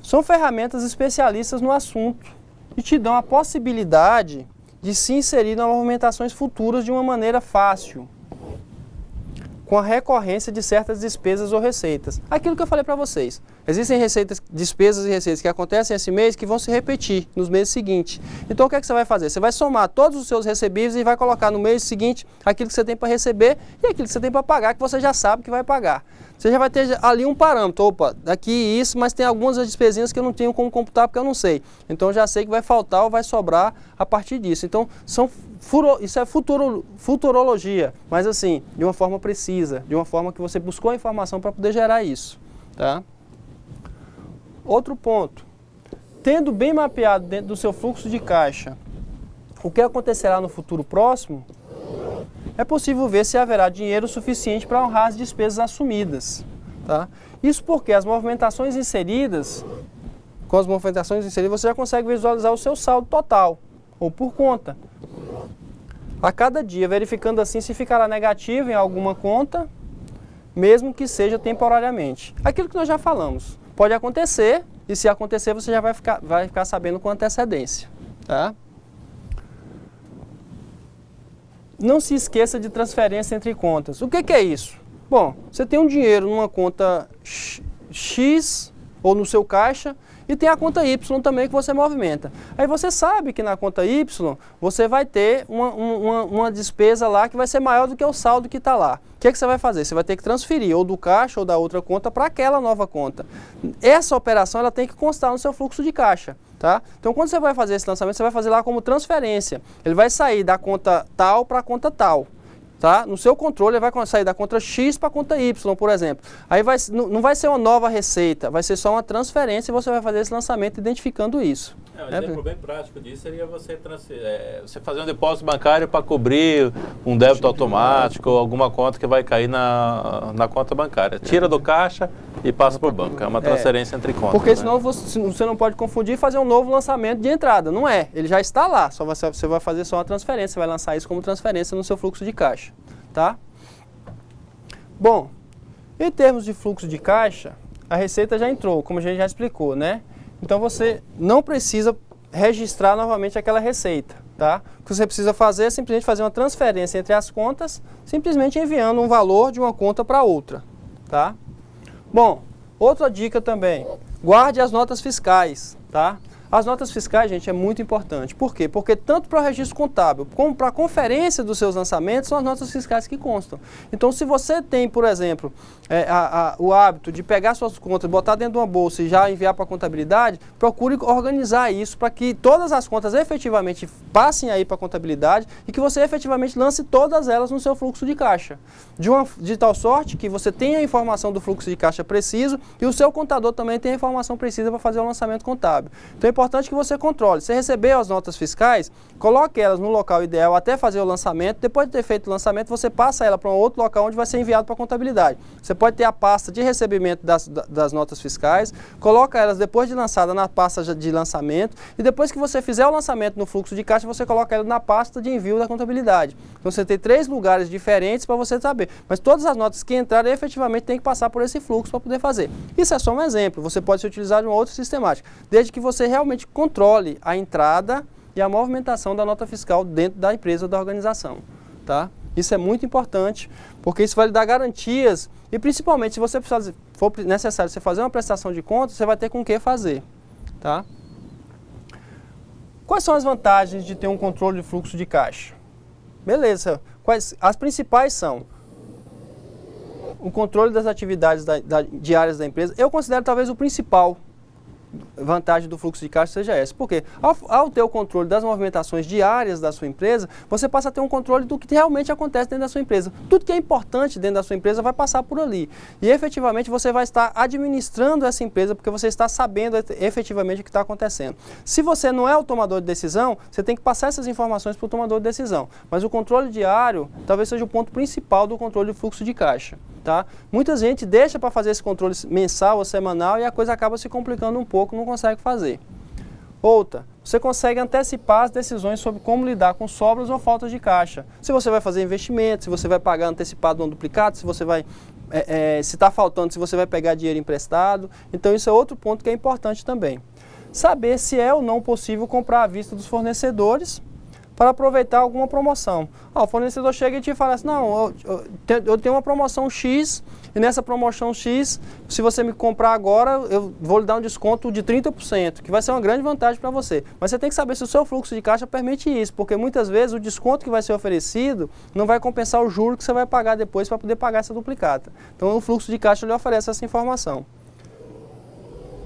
são ferramentas especialistas no assunto e te dão a possibilidade de se inserir nas movimentações futuras de uma maneira fácil, com a recorrência de certas despesas ou receitas. Aquilo que eu falei para vocês. Existem despesas e receitas que acontecem esse mês que vão se repetir nos meses seguintes. Então o que é que você vai fazer? Você vai somar todos os seus recebíveis e vai colocar no mês seguinte aquilo que você tem para receber e aquilo que você tem para pagar, que você já sabe que vai pagar. Você já vai ter ali um parâmetro, opa, daqui isso, mas tem algumas despesinhas que eu não tenho como computar porque eu não sei. Então eu já sei que vai faltar ou vai sobrar a partir disso. Então isso é futurologia, mas assim, de uma forma precisa, de uma forma que você buscou a informação para poder gerar isso. Tá? Outro ponto, tendo bem mapeado dentro do seu fluxo de caixa o que acontecerá no futuro próximo, é possível ver se haverá dinheiro suficiente para honrar as despesas assumidas. Tá? Isso porque as movimentações inseridas, com as movimentações inseridas, você já consegue visualizar o seu saldo total, ou por conta. A cada dia, verificando assim se ficará negativo em alguma conta, mesmo que seja temporariamente. Aquilo que nós já falamos. Pode acontecer, e se acontecer, você já vai ficar sabendo com antecedência. Tá? Não se esqueça de transferência entre contas. O que é isso? Bom, você tem um dinheiro numa conta X, ou no seu caixa, e tem a conta Y também que você movimenta. Aí você sabe que na conta Y você vai ter uma despesa lá que vai ser maior do que o saldo que está lá. O que você vai fazer? Você vai ter que transferir ou do caixa ou da outra conta para aquela nova conta. Essa operação ela tem que constar no seu fluxo de caixa. Tá? Então quando você vai fazer esse lançamento, você vai fazer lá como transferência. Ele vai sair da conta tal para a conta tal. Tá? No seu controle, ele vai sair da conta X para a conta Y, por exemplo. Aí não vai ser uma nova receita, vai ser só uma transferência e você vai fazer esse lançamento identificando isso. Um exemplo bem prático disso seria você fazer um depósito bancário para cobrir um débito automático ou alguma conta que vai cair na conta bancária. Tira do caixa e passa para o banco. É uma transferência entre contas. Porque senão você não pode confundir e fazer um novo lançamento de entrada. Não é. Ele já está lá. Você vai fazer só uma transferência. Você vai lançar isso como transferência no seu fluxo de caixa. Tá? Bom, em termos de fluxo de caixa, a receita já entrou, como a gente já explicou, né? Então você não precisa registrar novamente aquela receita, tá? O que você precisa fazer é simplesmente fazer uma transferência entre as contas, simplesmente enviando um valor de uma conta para outra, tá? Bom, outra dica também, guarde as notas fiscais, tá? As notas fiscais, gente, é muito importante. Por quê? Porque tanto para o registro contábil como para a conferência dos seus lançamentos são as notas fiscais que constam. Então, se você tem, por exemplo, o hábito de pegar suas contas, botar dentro de uma bolsa e já enviar para a contabilidade, procure organizar isso para que todas as contas efetivamente passem aí para a contabilidade e que você efetivamente lance todas elas no seu fluxo de caixa. De tal sorte que você tenha a informação do fluxo de caixa preciso e o seu contador também tenha a informação precisa para fazer o lançamento contábil. Então, é importante que você controle. Se recebeu as notas fiscais, coloque elas no local ideal até fazer o lançamento. Depois de ter feito o lançamento, você passa ela para um outro local onde vai ser enviado para a contabilidade. Você pode ter a pasta de recebimento das notas fiscais, coloca elas depois de lançada na pasta de lançamento e depois que você fizer o lançamento no fluxo de caixa, você coloca ela na pasta de envio da contabilidade. Então você tem 3 lugares diferentes para você saber. Mas todas as notas que entrarem efetivamente tem que passar por esse fluxo para poder fazer. Isso é só um exemplo. Você pode se utilizar de uma outra sistemática, desde que você realmente controle a entrada e a movimentação da nota fiscal dentro da empresa ou da organização. Tá? Isso é muito importante, porque isso vai lhe dar garantias e principalmente se você for necessário você fazer uma prestação de contas, você vai ter com o que fazer. Tá? Quais são as vantagens de ter um controle de fluxo de caixa? Beleza, as principais são o controle das atividades diárias da empresa. Eu considero talvez o principal vantagem do fluxo de caixa seja essa. Porque ao ter o controle das movimentações diárias da sua empresa, você passa a ter um controle do que realmente acontece dentro da sua empresa. Tudo que é importante dentro da sua empresa vai passar por ali. E efetivamente você vai estar administrando essa empresa porque você está sabendo efetivamente o que está acontecendo. Se você não é o tomador de decisão, você tem que passar essas informações para o tomador de decisão. Mas o controle diário talvez seja o ponto principal do controle de fluxo de caixa. Tá? Muita gente deixa para fazer esse controle mensal ou semanal e a coisa acaba se complicando um pouco, não consegue fazer. Outra, você consegue antecipar as decisões sobre como lidar com sobras ou faltas de caixa. Se você vai fazer investimento, se você vai pagar antecipado um duplicado, se você vai, se está faltando, se você vai pegar dinheiro emprestado. Então isso é outro ponto que é importante também. Saber se é ou não possível comprar à vista dos fornecedores para aproveitar alguma promoção. O fornecedor chega e te fala assim, não, eu tenho uma promoção X e nessa promoção X, se você me comprar agora, eu vou lhe dar um desconto de 30%, que vai ser uma grande vantagem para você. Mas você tem que saber se o seu fluxo de caixa permite isso, porque muitas vezes o desconto que vai ser oferecido não vai compensar o juro que você vai pagar depois para poder pagar essa duplicata. Então o fluxo de caixa lhe oferece essa informação.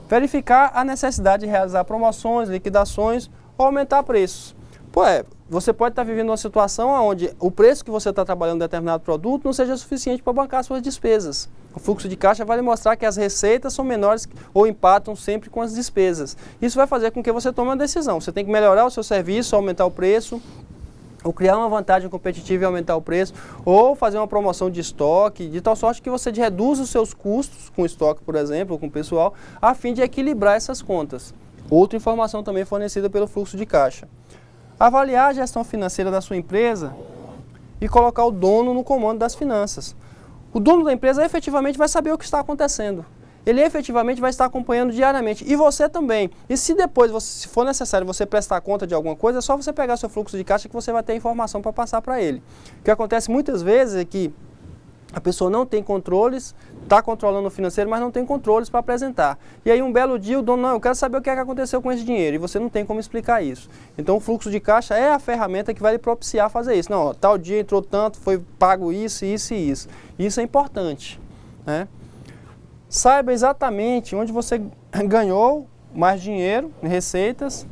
Verificar a necessidade de realizar promoções, liquidações ou aumentar preços. você pode estar vivendo uma situação onde o preço que você está trabalhando em determinado produto não seja suficiente para bancar suas despesas. O fluxo de caixa vai lhe mostrar que as receitas são menores ou empatam sempre com as despesas. Isso vai fazer com que você tome uma decisão. Você tem que melhorar o seu serviço, aumentar o preço, ou criar uma vantagem competitiva e aumentar o preço, ou fazer uma promoção de estoque, de tal sorte que você reduza os seus custos com estoque, por exemplo, ou com o pessoal, a fim de equilibrar essas contas. Outra informação também fornecida pelo fluxo de caixa. Avaliar a gestão financeira da sua empresa e colocar o dono no comando das finanças. O dono da empresa efetivamente vai saber o que está acontecendo. Ele efetivamente vai estar acompanhando diariamente. E você também. E se depois, se for necessário você prestar conta de alguma coisa, é só você pegar seu fluxo de caixa que você vai ter informação para passar para ele. O que acontece muitas vezes é que a pessoa não tem controles, está controlando o financeiro, mas não tem controles para apresentar. E aí um belo dia o dono, não, eu quero saber o que é que aconteceu com esse dinheiro. E você não tem como explicar isso. Então o fluxo de caixa é a ferramenta que vai lhe propiciar fazer isso. Não, ó, tal dia entrou tanto, foi pago isso, isso e isso. Isso é importante, né? Saiba exatamente onde você ganhou mais dinheiro, receitas,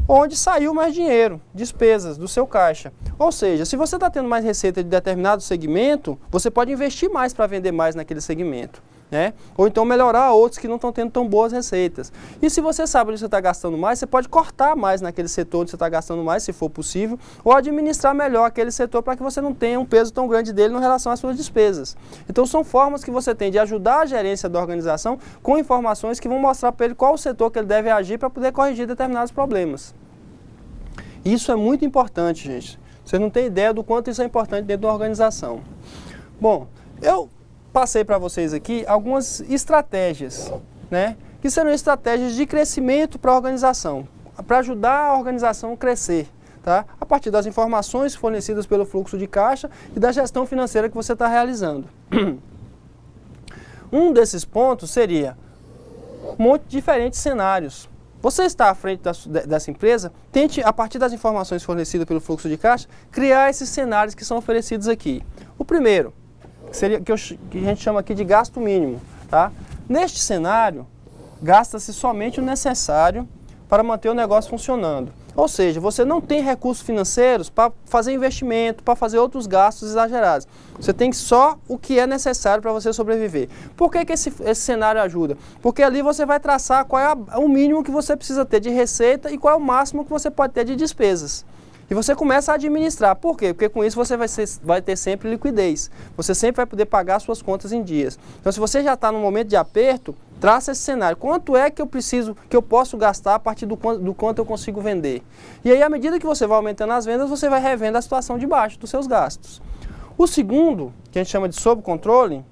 onde saiu mais dinheiro, despesas do seu caixa. Ou seja, se você está tendo mais receita de determinado segmento, você pode investir mais para vender mais naquele segmento, né? Ou então melhorar outros que não estão tendo tão boas receitas. E se você sabe onde você está gastando mais, você pode cortar mais naquele setor onde você está gastando mais, se for possível, ou administrar melhor aquele setor para que você não tenha um peso tão grande dele em relação às suas despesas. Então são formas que você tem de ajudar a gerência da organização com informações que vão mostrar para ele qual o setor que ele deve agir para poder corrigir determinados problemas. Isso é muito importante, gente. Você não tem ideia do quanto isso é importante dentro de uma organização. Bom, eu passei para vocês aqui algumas estratégias, né, que serão estratégias de crescimento para a organização, para ajudar a organização a crescer, tá? A partir das informações fornecidas pelo fluxo de caixa e da gestão financeira que você está realizando. Um desses pontos seria um monte de diferentes cenários. Você está à frente dessa empresa, tente, a partir das informações fornecidas pelo fluxo de caixa, criar esses cenários que são oferecidos aqui. O primeiro, seria que a gente chama aqui de gasto mínimo, tá? Neste cenário, gasta-se somente o necessário para manter o negócio funcionando. Ou seja, você não tem recursos financeiros para fazer investimento, para fazer outros gastos exagerados. Você tem só o que é necessário para você sobreviver. Por que esse cenário ajuda? Porque ali você vai traçar qual é o mínimo que você precisa ter de receita e qual é o máximo que você pode ter de despesas. E você começa a administrar. Por quê? Porque com isso você vai ter sempre liquidez. Você sempre vai poder pagar suas contas em dias. Então, se você já está num momento de aperto, traça esse cenário. Quanto é que eu preciso, que eu posso gastar a partir do quanto eu consigo vender? E aí, à medida que você vai aumentando as vendas, você vai revendo a situação de baixo dos seus gastos. O segundo, que a gente chama de sob controle,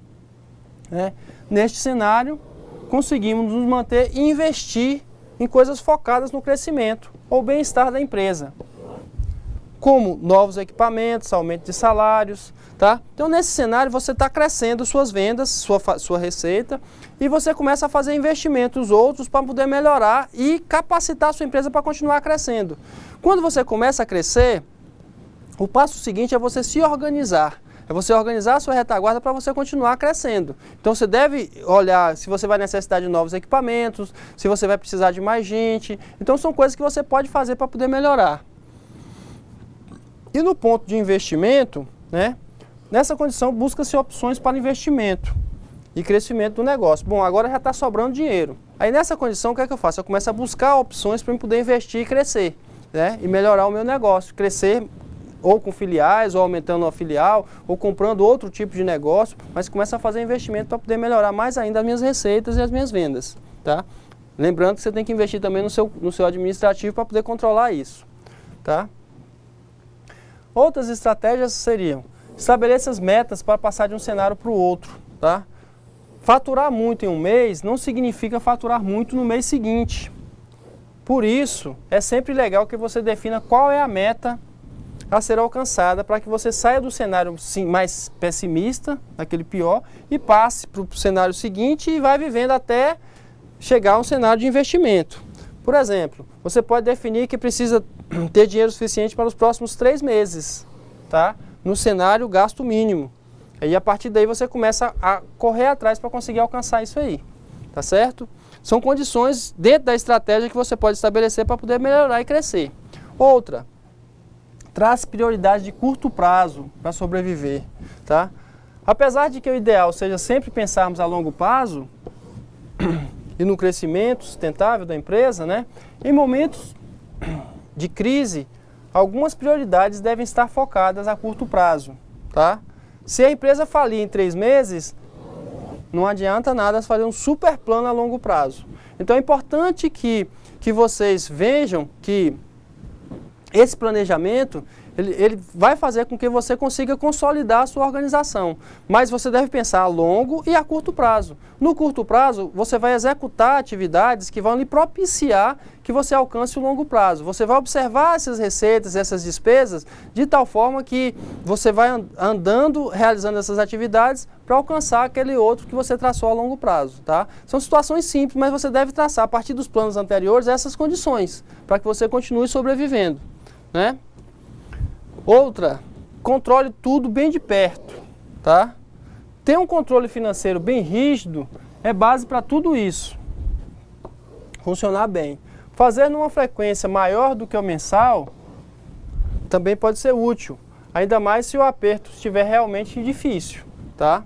né, neste cenário, conseguimos nos manter e investir em coisas focadas no crescimento ou bem-estar da empresa, como novos equipamentos, aumento de salários, tá? Então, nesse cenário, você está crescendo suas vendas, sua receita, e você começa a fazer investimentos outros para poder melhorar e capacitar a sua empresa para continuar crescendo. Quando você começa a crescer, o passo seguinte é você se organizar. É você organizar a sua retaguarda para você continuar crescendo. Então você deve olhar se você vai necessitar de novos equipamentos, se você vai precisar de mais gente. Então são coisas que você pode fazer para poder melhorar. E no ponto de investimento, né, nessa condição busca-se opções para investimento e crescimento do negócio. Bom, agora já está sobrando dinheiro. Aí nessa condição o que é que eu faço? Eu começo a buscar opções para eu poder investir e crescer, né, e melhorar o meu negócio, crescer ou com filiais, ou aumentando uma filial, ou comprando outro tipo de negócio, mas começa a fazer investimento para poder melhorar mais ainda as minhas receitas e as minhas vendas, tá? Lembrando que você tem que investir também no seu administrativo para poder controlar isso, tá? Outras estratégias seriam: estabeleça as metas para passar de um cenário para o outro, tá? Faturar muito em um mês não significa faturar muito no mês seguinte. Por isso, é sempre legal que você defina qual é a meta a ser alcançada para que você saia do cenário mais pessimista, aquele pior, e passe para o cenário seguinte e vai vivendo até chegar a um cenário de investimento. Por exemplo, você pode definir que precisa ter dinheiro suficiente para os próximos 3 meses, tá? No cenário gasto mínimo. E a partir daí você começa a correr atrás para conseguir alcançar isso aí, tá certo? São condições dentro da estratégia que você pode estabelecer para poder melhorar e crescer. Outra, traz prioridade de curto prazo para sobreviver, tá? Apesar de que o ideal seja sempre pensarmos a longo prazo e no crescimento sustentável da empresa, né? Em momentos de crise, algumas prioridades devem estar focadas a curto prazo, tá? Se a empresa falir em 3 meses, não adianta nada fazer um super plano a longo prazo. Então é importante que vocês vejam que esse planejamento, ele vai fazer com que você consiga consolidar a sua organização. Mas você deve pensar a longo e a curto prazo. No curto prazo, você vai executar atividades que vão lhe propiciar que você alcance o longo prazo. Você vai observar essas receitas, essas despesas, de tal forma que você vai andando, realizando essas atividades para alcançar aquele outro que você traçou a longo prazo, tá? São situações simples, mas você deve traçar a partir dos planos anteriores essas condições para que você continue sobrevivendo, né? Outra, controle tudo bem de perto, tá? Ter um controle financeiro bem rígido é base para tudo isso funcionar bem. Fazer numa frequência maior do que o mensal também pode ser útil, ainda mais se o aperto estiver realmente difícil, tá?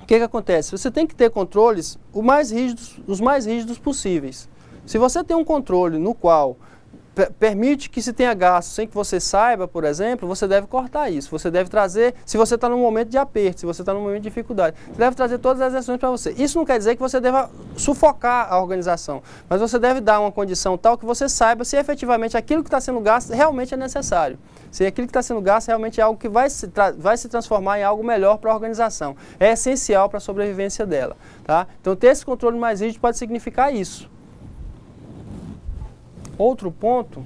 O que acontece? Você tem que ter controles os mais rígidos possíveis. Se você tem um controle no qual permite que se tenha gasto sem que você saiba, por exemplo, você deve cortar isso. Você deve trazer, se você está num momento de aperto, se você está num momento de dificuldade, você deve trazer todas as ações para você. Isso não quer dizer que você deva sufocar a organização, mas você deve dar uma condição tal que você saiba se efetivamente aquilo que está sendo gasto realmente é necessário. Se aquilo que está sendo gasto realmente é algo que vai se transformar em algo melhor para a organização. É essencial para a sobrevivência dela, tá? Então ter esse controle mais rígido pode significar isso. Outro ponto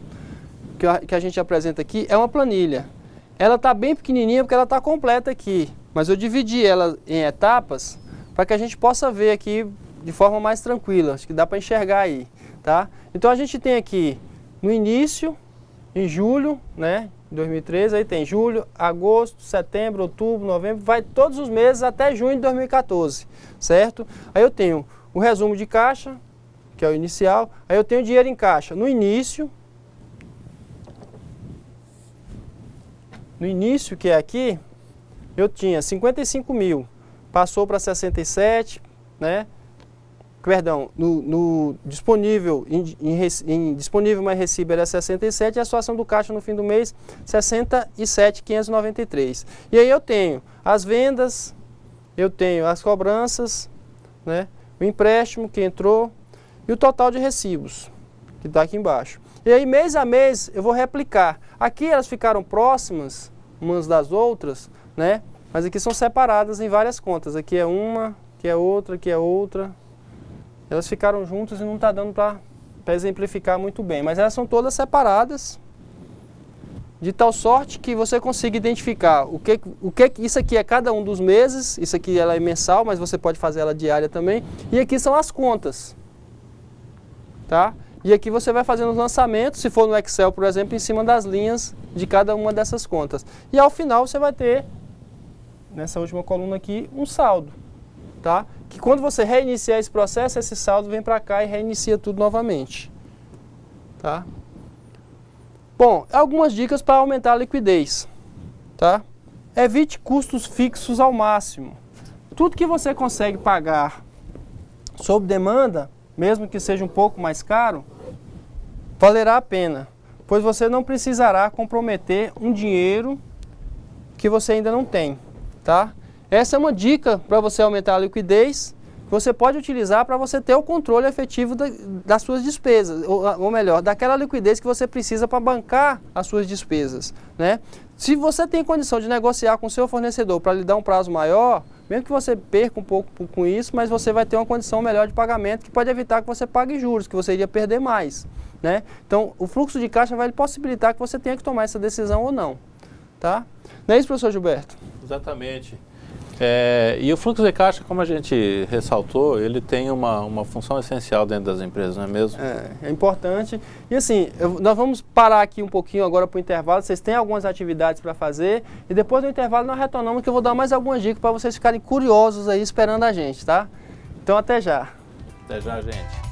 que a gente apresenta aqui é uma planilha. Ela está bem pequenininha porque ela está completa aqui, mas eu dividi ela em etapas para que a gente possa ver aqui de forma mais tranquila. Acho que dá para enxergar aí, tá? Então a gente tem aqui no início, em julho, né, 2013, aí tem julho, agosto, setembro, outubro, novembro, vai todos os meses até junho de 2014, certo? Aí eu tenho o resumo de caixa, que é o inicial, aí eu tenho dinheiro em caixa no início, que é aqui, eu tinha 55 mil, passou para 67, né? Perdão, no disponível, disponível mais recibo era 67 e a situação do caixa no fim do mês 67.593. E aí eu tenho as vendas, eu tenho as cobranças, né? O empréstimo que entrou, e o total de recibos, que está aqui embaixo. E aí, mês a mês, eu vou replicar. Aqui elas ficaram próximas umas das outras, né? Mas aqui são separadas em várias contas. Aqui é uma, aqui é outra, aqui é outra. Elas ficaram juntas e não está dando para exemplificar muito bem. Mas elas são todas separadas, de tal sorte que você consiga identificar isso aqui é cada um dos meses, isso aqui ela é mensal, mas você pode fazer ela diária também. E aqui são as contas. Tá? E aqui você vai fazendo os lançamentos, se for no Excel, por exemplo, em cima das linhas de cada uma dessas contas. E ao final você vai ter, nessa última coluna aqui, um saldo. Tá? Que quando você reiniciar esse processo, esse saldo vem para cá e reinicia tudo novamente. Tá? Bom, algumas dicas para aumentar a liquidez. Tá? Evite custos fixos ao máximo. Tudo que você consegue pagar sob demanda, mesmo que seja um pouco mais caro, valerá a pena, pois você não precisará comprometer um dinheiro que você ainda não tem, tá? Essa é uma dica para você aumentar a liquidez, que você pode utilizar para você ter o controle efetivo das suas despesas, ou melhor, daquela liquidez que você precisa para bancar as suas despesas, né? Se você tem condição de negociar com o seu fornecedor para lhe dar um prazo maior, mesmo que você perca um pouco com isso, mas você vai ter uma condição melhor de pagamento que pode evitar que você pague juros, que você iria perder mais, né? Então, o fluxo de caixa vai possibilitar que você tenha que tomar essa decisão ou não, tá? Não é isso, professor Gilberto? Exatamente. E o fluxo de caixa, como a gente ressaltou, ele tem uma função essencial dentro das empresas, não é mesmo? É importante. E assim, nós vamos parar aqui um pouquinho agora para o intervalo. Vocês têm algumas atividades para fazer. E depois do intervalo nós retornamos, que eu vou dar mais algumas dicas para vocês ficarem curiosos aí esperando a gente, tá? Então até já. Até já, gente.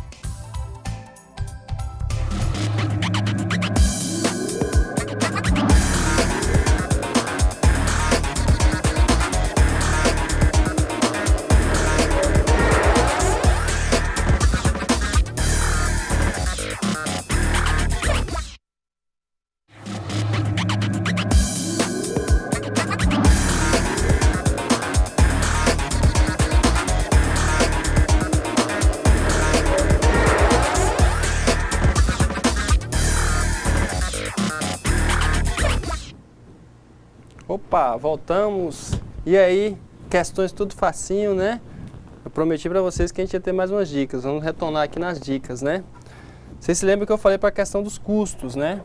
Opa, voltamos. E aí, questões tudo facinho, né? Eu prometi para vocês que a gente ia ter mais umas dicas. Vamos retornar aqui nas dicas, né? Vocês se lembram que eu falei para a questão dos custos, né?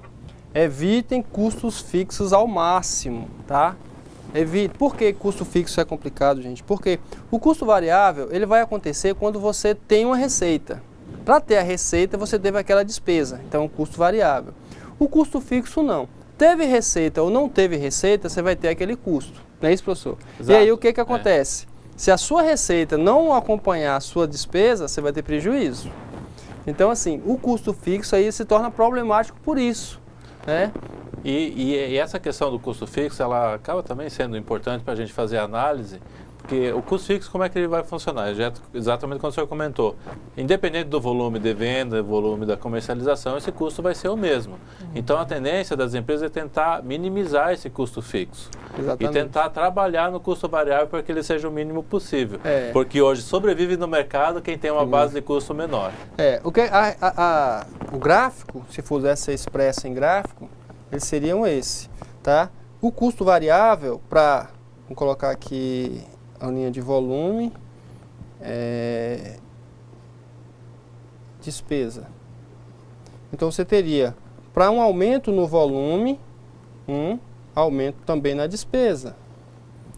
Evitem custos fixos ao máximo, tá? Evite. Por que custo fixo é complicado, gente? Porque o custo variável, ele vai acontecer quando você tem uma receita. Para ter a receita, você teve aquela despesa. Então, é um custo variável. O custo fixo, não. Teve receita ou não teve receita, você vai ter aquele custo. Não é isso, professor? Exato. E aí, o que acontece? Se a sua receita não acompanhar a sua despesa, você vai ter prejuízo. Então, assim, o custo fixo aí se torna problemático por isso, né? E essa questão do custo fixo, ela acaba também sendo importante para a gente fazer a análise, porque o custo fixo, como é que ele vai funcionar? Exatamente como o senhor comentou. Independente do volume de venda, volume da comercialização, esse custo vai ser o mesmo. Então, a tendência das empresas é tentar minimizar esse custo fixo. Exatamente. E tentar trabalhar no custo variável para que ele seja o mínimo possível. Porque hoje sobrevive no mercado quem tem uma base de custo menor. O gráfico, se pudesse ser expresso em gráfico, eles seriam esse, tá? O custo variável, vamos colocar aqui a linha de volume, despesa. Então, você teria, para um aumento no volume, um aumento também na despesa,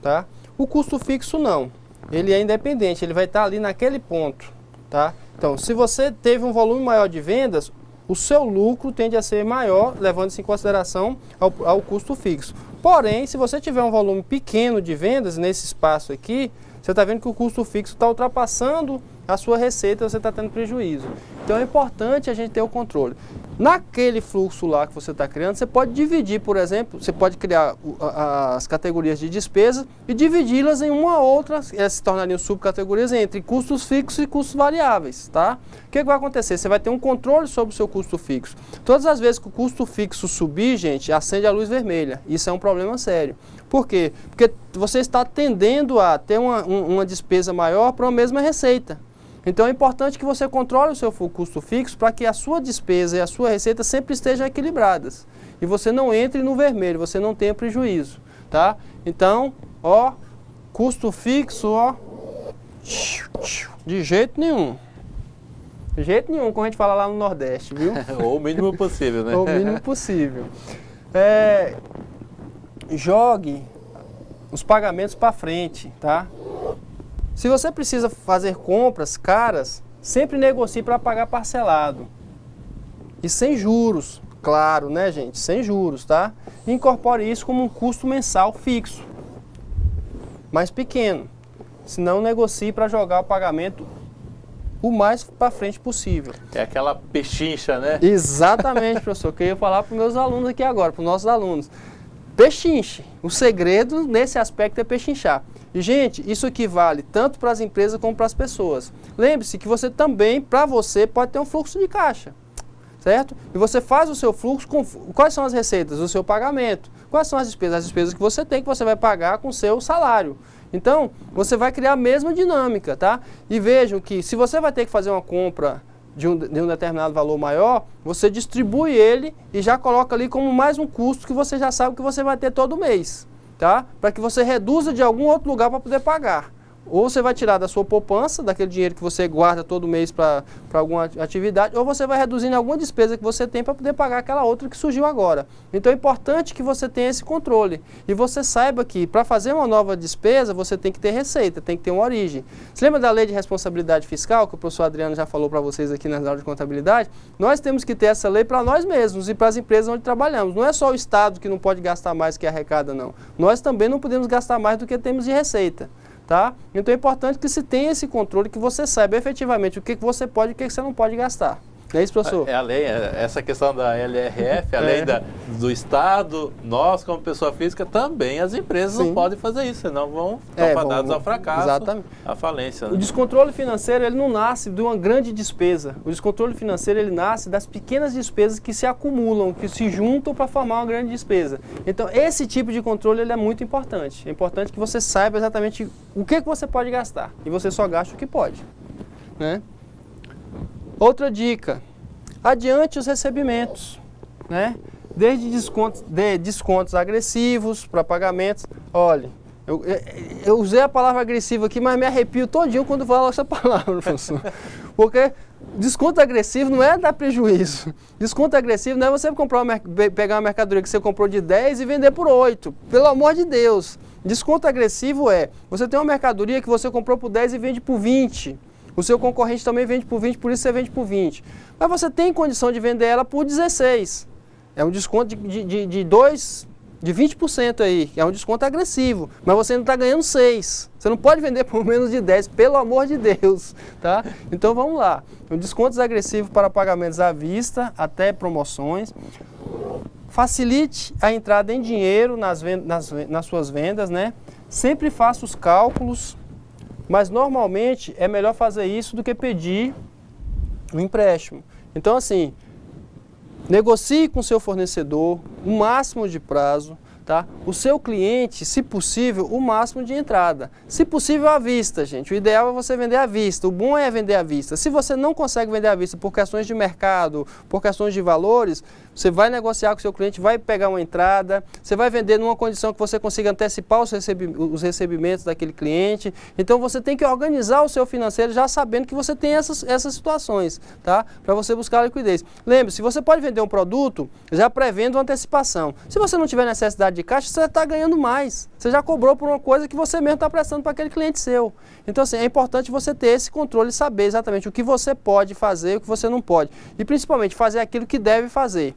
tá? O custo fixo não, ele é independente, ele vai estar ali naquele ponto, tá? Então, se você teve um volume maior de vendas, o seu lucro tende a ser maior, levando-se em consideração ao custo fixo. Porém, se você tiver um volume pequeno de vendas nesse espaço aqui, você está vendo que o custo fixo está ultrapassando a sua receita, você está tendo prejuízo. Então é importante a gente ter o controle. Naquele fluxo lá que você está criando, você pode dividir, por exemplo, você pode criar as categorias de despesa e dividi-las em uma ou outra, elas se tornariam subcategorias entre custos fixos e custos variáveis, tá? O que vai acontecer? Você vai ter um controle sobre o seu custo fixo. Todas as vezes que o custo fixo subir, gente, acende a luz vermelha. Isso é um problema sério. Por quê? Porque você está tendendo a ter uma despesa maior para a mesma receita. Então é importante que você controle o seu custo fixo para que a sua despesa e a sua receita sempre estejam equilibradas. E você não entre no vermelho, você não tenha prejuízo, tá? Então, ó, custo fixo, ó, de jeito nenhum. De jeito nenhum, como a gente fala lá no Nordeste, viu? Ou o mínimo possível, né? Ou o mínimo possível. Jogue os pagamentos para frente, tá? Se você precisa fazer compras caras, sempre negocie para pagar parcelado. E sem juros, claro, né, gente? Sem juros, tá? Incorpore isso como um custo mensal fixo, mais pequeno. Se não, negocie para jogar o pagamento o mais para frente possível. É aquela pechincha, né? Exatamente, professor. Que eu ia falar para os meus alunos aqui agora, para os nossos alunos. Pechinche. O segredo nesse aspecto é pechinchar. E, gente, isso equivale tanto para as empresas como para as pessoas. Lembre-se que você também, para você, pode ter um fluxo de caixa, certo? E você faz o seu fluxo com... Quais são as receitas? O seu pagamento. Quais são as despesas? As despesas que você tem, que você vai pagar com o seu salário. Então, você vai criar a mesma dinâmica, tá? E vejam que se você vai ter que fazer uma compra de um determinado valor maior, você distribui ele e já coloca ali como mais um custo que você já sabe que você vai ter todo mês, tá? Para que você reduza de algum outro lugar para poder pagar. Ou você vai tirar da sua poupança, daquele dinheiro que você guarda todo mês para alguma atividade, ou você vai reduzindo alguma despesa que você tem para poder pagar aquela outra que surgiu agora. Então é importante que você tenha esse controle. E você saiba que para fazer uma nova despesa, você tem que ter receita, tem que ter uma origem. Você lembra da lei de responsabilidade fiscal, que o professor Adriano já falou para vocês aqui nas aulas de contabilidade? Nós temos que ter essa lei para nós mesmos e para as empresas onde trabalhamos. Não é só o Estado que não pode gastar mais que arrecada, não. Nós também não podemos gastar mais do que temos de receita. Tá? Então é importante que se tenha esse controle, que você saiba efetivamente o que você pode e o que você não pode gastar. Não é isso, professor? É a lei, essa questão da LRF, a lei do Estado, nós como pessoa física, também as empresas não podem fazer isso, senão vão estar fadados ao fracasso, exatamente, à falência. Né? O descontrole financeiro, ele não nasce de uma grande despesa. O descontrole financeiro, ele nasce das pequenas despesas que se acumulam, que se juntam para formar uma grande despesa. Então, esse tipo de controle, ele é muito importante. É importante que você saiba exatamente o que você pode gastar e você só gasta o que pode, né? Outra dica, adiante os recebimentos, né? desde descontos agressivos para pagamentos. Olha, eu usei a palavra agressiva aqui, mas me arrepio todinho quando falo essa palavra, professor. Porque desconto agressivo não é dar prejuízo. Desconto agressivo não é você pegar uma mercadoria que você comprou de 10 e vender por 8. Pelo amor de Deus. Desconto agressivo é, você tem uma mercadoria que você comprou por 10 e vende por 20. O seu concorrente também vende por 20, por isso você vende por 20. Mas você tem condição de vender ela por 16. É um desconto de 20% aí, é um desconto agressivo, mas você não está ganhando 6. Você não pode vender por menos de 10, pelo amor de Deus, tá? Então vamos lá. Descontos agressivos para pagamentos à vista, até promoções. Facilite a entrada em dinheiro nas suas vendas, né? Sempre faça os cálculos, mas normalmente é melhor fazer isso do que pedir um empréstimo. Então assim, negocie com o seu fornecedor o máximo de prazo, tá? O seu cliente, se possível, o máximo de entrada. Se possível, à vista, gente. O ideal é você vender à vista. O bom é vender à vista. Se você não consegue vender à vista por questões de mercado, por questões de valores, você vai negociar com o seu cliente, vai pegar uma entrada, você vai vender numa condição que você consiga antecipar os recebimentos daquele cliente. Então você tem que organizar o seu financeiro já sabendo que você tem essas situações, tá? Para você buscar a liquidez. Lembre-se, você pode vender um produto já prevendo uma antecipação. Se você não tiver necessidade de caixa, você está ganhando mais. Você já cobrou por uma coisa que você mesmo está prestando para aquele cliente seu. Então assim, é importante você ter esse controle e saber exatamente o que você pode fazer e o que você não pode. E principalmente fazer aquilo que deve fazer.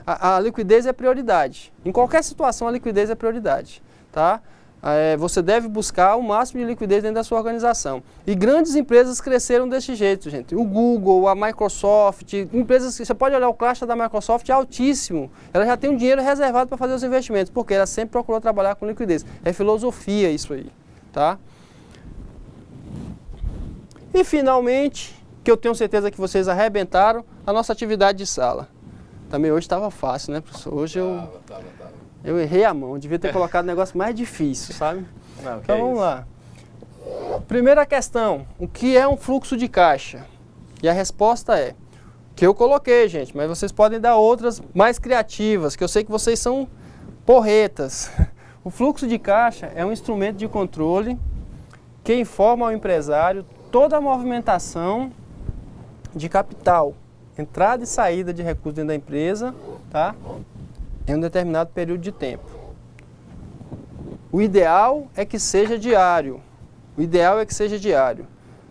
A liquidez é prioridade. Em qualquer situação, a liquidez é prioridade. Tá? Você deve buscar o máximo de liquidez dentro da sua organização. E grandes empresas cresceram desse jeito, gente. O Google, a Microsoft, empresas que você pode olhar o caixa da Microsoft é altíssimo. Ela já tem um dinheiro reservado para fazer os investimentos, porque ela sempre procurou trabalhar com liquidez. É filosofia isso aí. Tá? E finalmente, que eu tenho certeza que vocês arrebentaram, a nossa atividade de sala. Também hoje estava fácil, né, professor? Hoje eu errei a mão, devia ter colocado um negócio mais difícil, sabe? Não, então vamos lá. Primeira questão, o que é um fluxo de caixa? E a resposta é, que eu coloquei, gente, mas vocês podem dar outras mais criativas, que eu sei que vocês são porretas. O fluxo de caixa é um instrumento de controle que informa ao empresário toda a movimentação de capital, entrada e saída de recursos dentro da empresa, tá? Em um determinado período de tempo. O ideal é que seja diário. O ideal é que seja diário.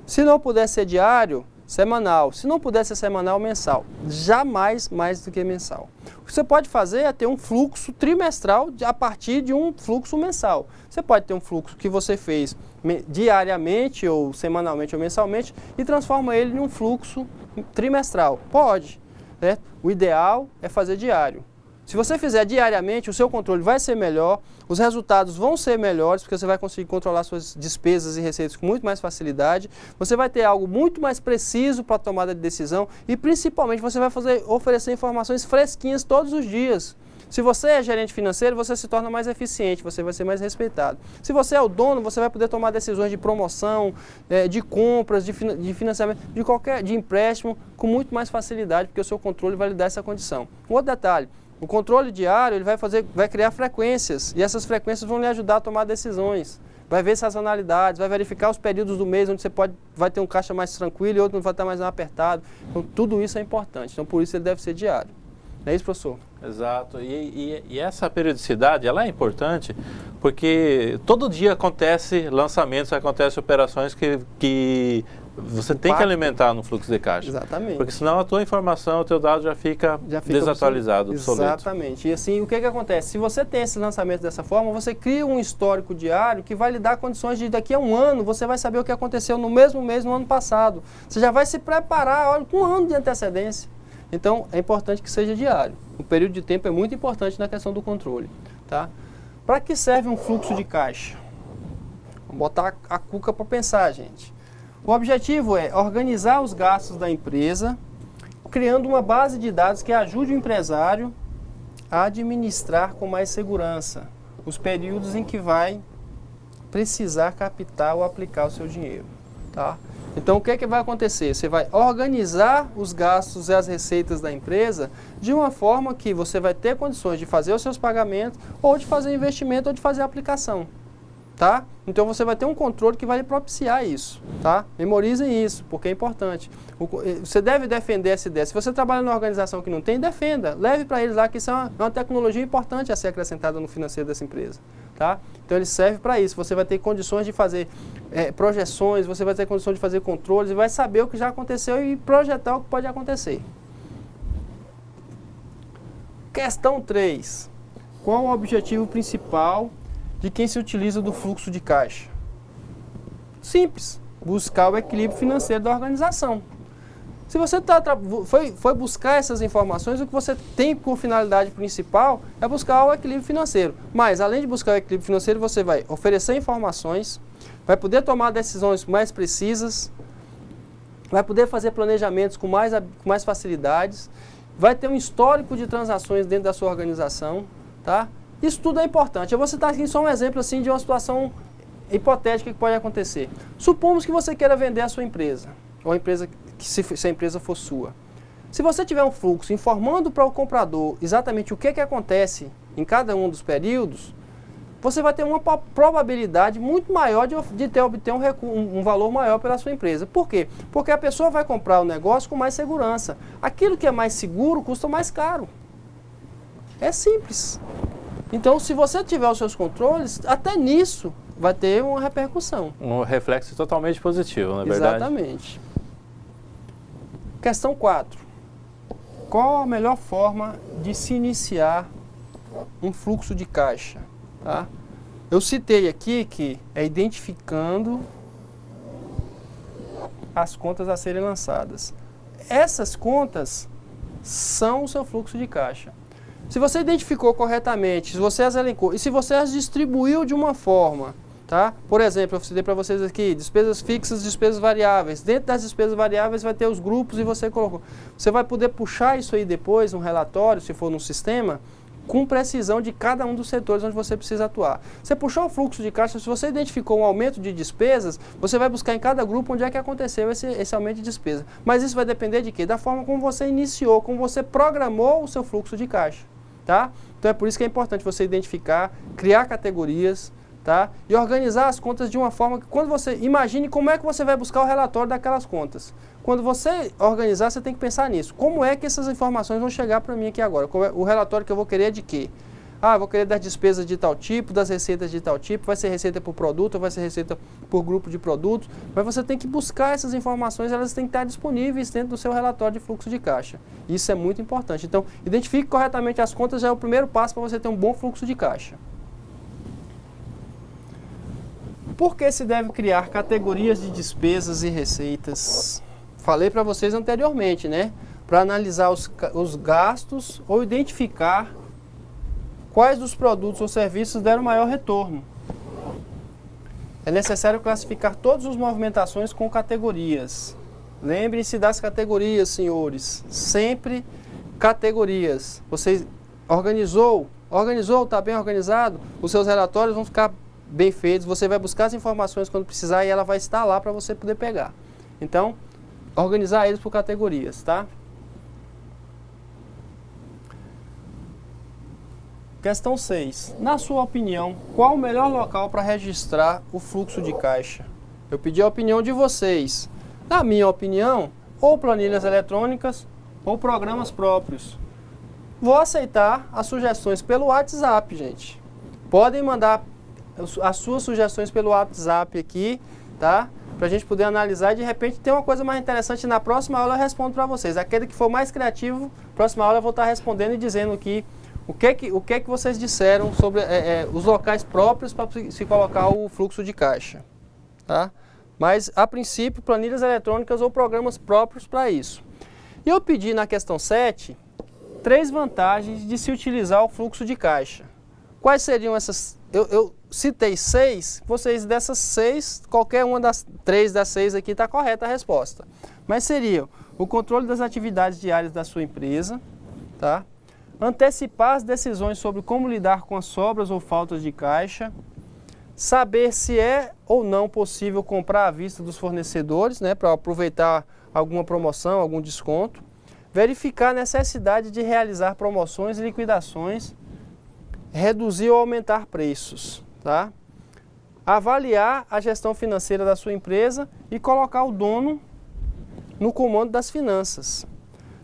Se não puder ser diário, semanal. Se não puder ser semanal, mensal. Jamais mais do que mensal. O que você pode fazer é ter um fluxo trimestral a partir de um fluxo mensal. Você pode ter um fluxo que você fez diariamente, ou semanalmente, ou mensalmente, e transforma ele em um fluxo trimestral. Pode. Né? O ideal é fazer diário. Se você fizer diariamente, o seu controle vai ser melhor, os resultados vão ser melhores, porque você vai conseguir controlar suas despesas e receitas com muito mais facilidade, você vai ter algo muito mais preciso para a tomada de decisão e, principalmente, você vai oferecer informações fresquinhas todos os dias. Se você é gerente financeiro, você se torna mais eficiente, você vai ser mais respeitado. Se você é o dono, você vai poder tomar decisões de promoção, de compras, de financiamento, de empréstimo, com muito mais facilidade, porque o seu controle vai lhe dar essa condição. Um outro detalhe. O controle diário ele vai criar frequências e essas frequências vão lhe ajudar a tomar decisões. Vai ver sazonalidades, vai verificar os períodos do mês onde você vai ter um caixa mais tranquilo e outro não vai estar mais apertado. Então, tudo isso é importante. Então, por isso ele deve ser diário. Não é isso, professor? Exato. E essa periodicidade, ela é importante porque todo dia acontece lançamentos, acontecem operações que você tem que alimentar no fluxo de caixa. Exatamente. Porque senão a tua informação, o teu dado já fica desatualizado, obsoleto. Exatamente. E assim, o que acontece? Se você tem esse lançamento dessa forma, você cria um histórico diário que vai lhe dar condições de daqui a um ano, você vai saber o que aconteceu no mesmo mês no ano passado. Você já vai se preparar, olha, com um ano de antecedência. Então, é importante que seja diário. O período de tempo é muito importante na questão do controle. Tá? Para que serve um fluxo de caixa? Vamos botar a cuca para pensar, gente. O objetivo é organizar os gastos da empresa, criando uma base de dados que ajude o empresário a administrar com mais segurança os períodos em que vai precisar captar ou aplicar o seu dinheiro. Tá? Então, o que é que vai acontecer? Você vai organizar os gastos e as receitas da empresa de uma forma que você vai ter condições de fazer os seus pagamentos, ou de fazer investimento, ou de fazer aplicação. Tá? Então, você vai ter um controle que vai propiciar isso. Tá? Memorizem isso, porque é importante. Você deve defender essa ideia. Se você trabalha numa organização que não tem, defenda. Leve para eles lá que isso é uma tecnologia importante a ser acrescentada no financeiro dessa empresa. Tá? Então, ele serve para isso. Você vai ter condições de fazer projeções, você vai ter condições de fazer controles e vai saber o que já aconteceu e projetar o que pode acontecer. Questão 3. Qual o objetivo principal de quem se utiliza do fluxo de caixa? Simples. Buscar o equilíbrio financeiro da organização. Se você foi buscar essas informações, o que você tem como finalidade principal é buscar o equilíbrio financeiro. Mas, além de buscar o equilíbrio financeiro, você vai oferecer informações, vai poder tomar decisões mais precisas, vai poder fazer planejamentos com mais facilidades, vai ter um histórico de transações dentro da sua organização. Tá? Isso tudo é importante. Eu vou citar aqui só um exemplo assim, de uma situação hipotética que pode acontecer. Supomos que você queira vender a sua empresa, ou a empresa se a empresa for sua. Se você tiver um fluxo informando para o comprador exatamente o que acontece em cada um dos períodos, você vai ter uma probabilidade muito maior de obter um valor maior pela sua empresa. Por quê? Porque a pessoa vai comprar o negócio com mais segurança. Aquilo que é mais seguro custa mais caro. É simples. Então, se você tiver os seus controles, até nisso vai ter uma repercussão. Um reflexo totalmente positivo, na verdade. Exatamente. Questão 4. Qual a melhor forma de se iniciar um fluxo de caixa? Tá? Eu citei aqui que é identificando as contas a serem lançadas. Essas contas são o seu fluxo de caixa. Se você identificou corretamente, se você as elencou e se você as distribuiu de uma forma, tá? Por exemplo, eu citei para vocês aqui, despesas fixas, despesas variáveis. Dentro das despesas variáveis vai ter os grupos e você colocou. Você vai poder puxar isso aí depois, um relatório, se for num sistema, com precisão de cada um dos setores onde você precisa atuar. Você puxou o fluxo de caixa, se você identificou um aumento de despesas, você vai buscar em cada grupo onde é que aconteceu esse aumento de despesa. Mas isso vai depender de quê? Da forma como você iniciou, como você programou o seu fluxo de caixa. Tá? Então é por isso que é importante você identificar, criar categorias, tá? E organizar as contas de uma forma que quando você imagine como é que você vai buscar o relatório daquelas contas. Quando você organizar, você tem que pensar nisso. Como é que essas informações vão chegar para mim aqui agora? O relatório que eu vou querer é de quê? Ah, eu vou querer das despesas de tal tipo, das receitas de tal tipo, vai ser receita por produto, ou vai ser receita por grupo de produtos, mas você tem que buscar essas informações, elas têm que estar disponíveis dentro do seu relatório de fluxo de caixa. Isso é muito importante. Então, identifique corretamente as contas, já é o primeiro passo para você ter um bom fluxo de caixa. Por que se deve criar categorias de despesas e receitas? Falei para vocês anteriormente, né? Para analisar os gastos ou identificar quais dos produtos ou serviços deram maior retorno. É necessário classificar todas as movimentações com categorias. Lembrem-se das categorias, senhores. Sempre categorias. Você organizou, está bem organizado, os seus relatórios vão ficar bem feitos, você vai buscar as informações quando precisar e ela vai estar lá para você poder pegar. Então, organizar eles por categorias, tá? Questão 6. Na sua opinião, qual o melhor local para registrar o fluxo de caixa? Eu pedi a opinião de vocês. Na minha opinião, ou planilhas eletrônicas ou programas próprios. Vou aceitar as sugestões pelo WhatsApp, gente. Podem mandar as suas sugestões pelo WhatsApp aqui, tá? Para a gente poder analisar e de repente ter uma coisa mais interessante. Na próxima aula eu respondo para vocês. Aquele que for mais criativo, próxima aula eu vou estar respondendo e dizendo aqui o que é que vocês disseram sobre os locais próprios para se colocar o fluxo de caixa, tá? Mas, a princípio, planilhas eletrônicas ou programas próprios para isso. E eu pedi na questão 7, 3 vantagens de se utilizar o fluxo de caixa. Quais seriam essas? Eu citei 6, vocês dessas 6, qualquer uma das 3 das 6 aqui está correta a resposta. Mas seriam o controle das atividades diárias da sua empresa, tá? Antecipar as decisões sobre como lidar com as sobras ou faltas de caixa, saber se é ou não possível comprar à vista dos fornecedores, né, para aproveitar alguma promoção, algum desconto. Verificar a necessidade de realizar promoções e liquidações, reduzir ou aumentar preços, tá? Avaliar a gestão financeira da sua empresa e colocar o dono no comando das finanças.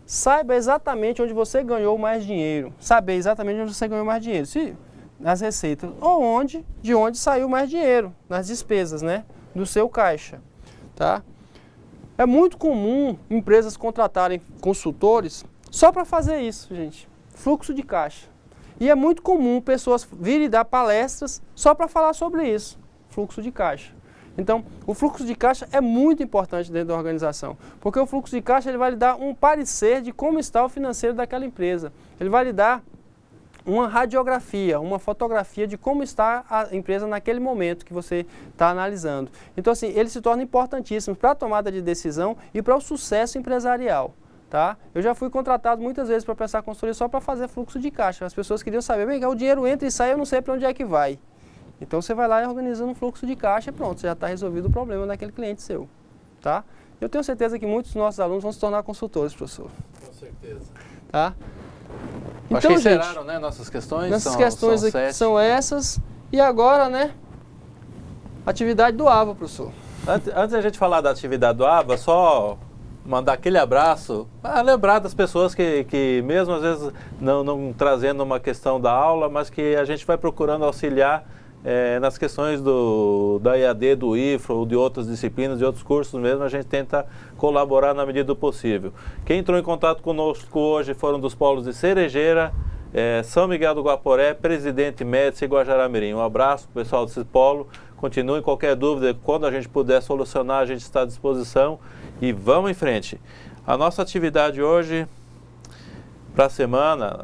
Saiba exatamente onde você ganhou mais dinheiro. Saber exatamente onde você ganhou mais dinheiro. Se nas receitas ou de onde saiu mais dinheiro, nas despesas, né, do seu caixa, tá? É muito comum empresas contratarem consultores só para fazer isso, gente. Fluxo de caixa. E é muito comum pessoas virem dar palestras só para falar sobre isso, fluxo de caixa. Então, o fluxo de caixa é muito importante dentro da organização, porque o fluxo de caixa ele vai lhe dar um parecer de como está o financeiro daquela empresa. Ele vai lhe dar uma radiografia, uma fotografia de como está a empresa naquele momento que você está analisando. Então, assim, ele se torna importantíssimo para a tomada de decisão e para o sucesso empresarial. Tá? Eu já fui contratado muitas vezes para prestar consultoria só para fazer fluxo de caixa. As pessoas queriam saber, bem, o dinheiro entra e sai, eu não sei para onde é que vai. Então você vai lá e organizando um fluxo de caixa e pronto, você já está resolvido o problema daquele cliente seu. Tá? Eu tenho certeza que muitos dos nossos alunos vão se tornar consultores, professor. Com certeza. Tá? Então, acho que encerraram, né, nossas questões? Nossas questões aqui são essas. E agora, né, atividade do ABA, professor. Antes da gente falar da atividade do ABA, só mandar aquele abraço, lembrar das pessoas que mesmo às vezes não trazendo uma questão da aula, mas que a gente vai procurando auxiliar nas questões da EAD, do IFRA ou de outras disciplinas, de outros cursos mesmo, a gente tenta colaborar na medida do possível. Quem entrou em contato conosco hoje foram dos polos de Cerejeira, São Miguel do Guaporé, Presidente Médici e Guajará-Mirim. Um abraço para o pessoal desse polo, continuem qualquer dúvida, quando a gente puder solucionar, a gente está à disposição e vamos em frente. A nossa atividade hoje, para a semana,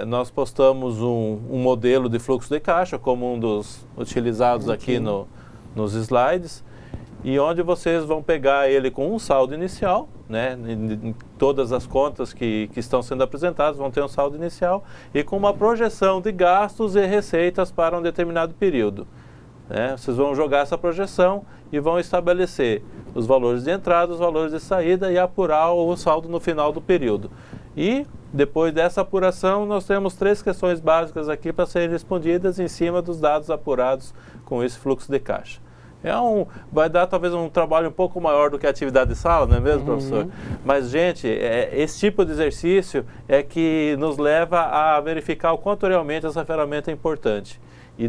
nós postamos um modelo de fluxo de caixa, como um dos utilizados aqui nos slides, e onde vocês vão pegar ele com um saldo inicial, né? Em todas as contas que estão sendo apresentadas vão ter um saldo inicial, e com uma projeção de gastos e receitas para um determinado período. Vocês vão jogar essa projeção e vão estabelecer os valores de entrada, os valores de saída e apurar o saldo no final do período. E depois dessa apuração, nós temos 3 questões básicas aqui para serem respondidas em cima dos dados apurados com esse fluxo de caixa. Vai dar talvez um trabalho um pouco maior do que a atividade de sala, não é mesmo, professor? Mas, gente, esse tipo de exercício é que nos leva a verificar o quanto realmente essa ferramenta é importante. E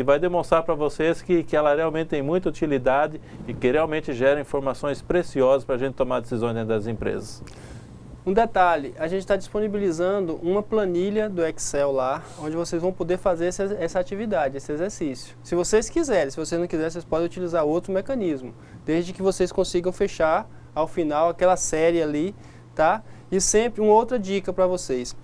vai demonstrar para vocês que ela realmente tem muita utilidade e que realmente gera informações preciosas para a gente tomar decisões dentro das empresas. Um detalhe, a gente está disponibilizando uma planilha do Excel lá, onde vocês vão poder fazer essa atividade, esse exercício. Se vocês quiserem, se vocês não quiserem, vocês podem utilizar outro mecanismo, desde que vocês consigam fechar ao final aquela série ali, tá? E sempre uma outra dica para vocês.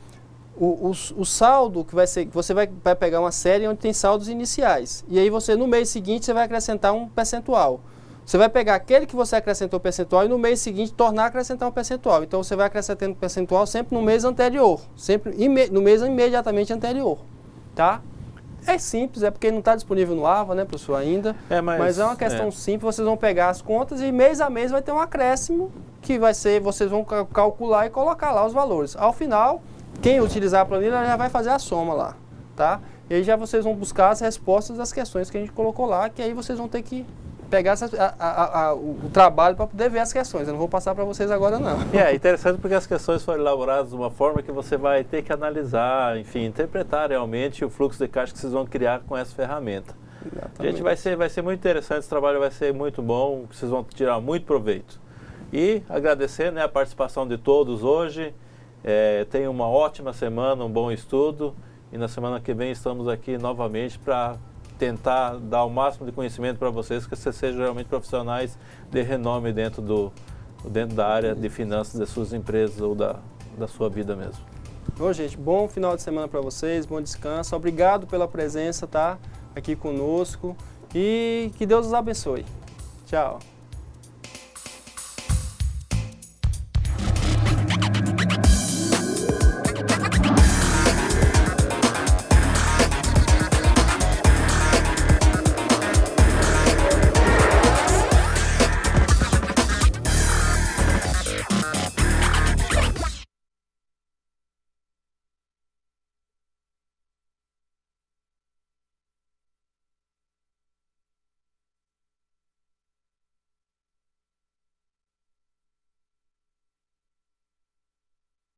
O saldo que vai ser, você vai pegar uma série onde tem saldos iniciais, e aí você no mês seguinte você vai acrescentar um percentual. Você vai pegar aquele que você acrescentou percentual e no mês seguinte tornar a acrescentar um percentual. Então você vai acrescentando percentual sempre no mês anterior, sempre no mês imediatamente anterior, tá? É simples, é porque não está disponível no AVA, né, professor, ainda. Mas é uma questão simples, vocês vão pegar as contas e mês a mês vai ter um acréscimo que vai ser, vocês vão calcular e colocar lá os valores. Ao final, quem utilizar a planilha já vai fazer a soma lá, tá? E aí já vocês vão buscar as respostas das questões que a gente colocou lá, que aí vocês vão ter que pegar o trabalho para poder ver as questões. Eu não vou passar para vocês agora, não. É interessante porque as questões foram elaboradas de uma forma que você vai ter que analisar, enfim, interpretar realmente o fluxo de caixa que vocês vão criar com essa ferramenta. Exatamente. Gente, vai ser muito interessante, esse trabalho vai ser muito bom, vocês vão tirar muito proveito. E agradecer, né, a participação de todos hoje. Tenham uma ótima semana, um bom estudo. E na semana que vem estamos aqui novamente para tentar dar o máximo de conhecimento para vocês, que vocês sejam realmente profissionais de renome dentro da área de finanças das suas empresas ou da sua vida mesmo. Bom, gente, bom final de semana para vocês, bom descanso. Obrigado pela presença, tá? Aqui conosco. E que Deus os abençoe. Tchau.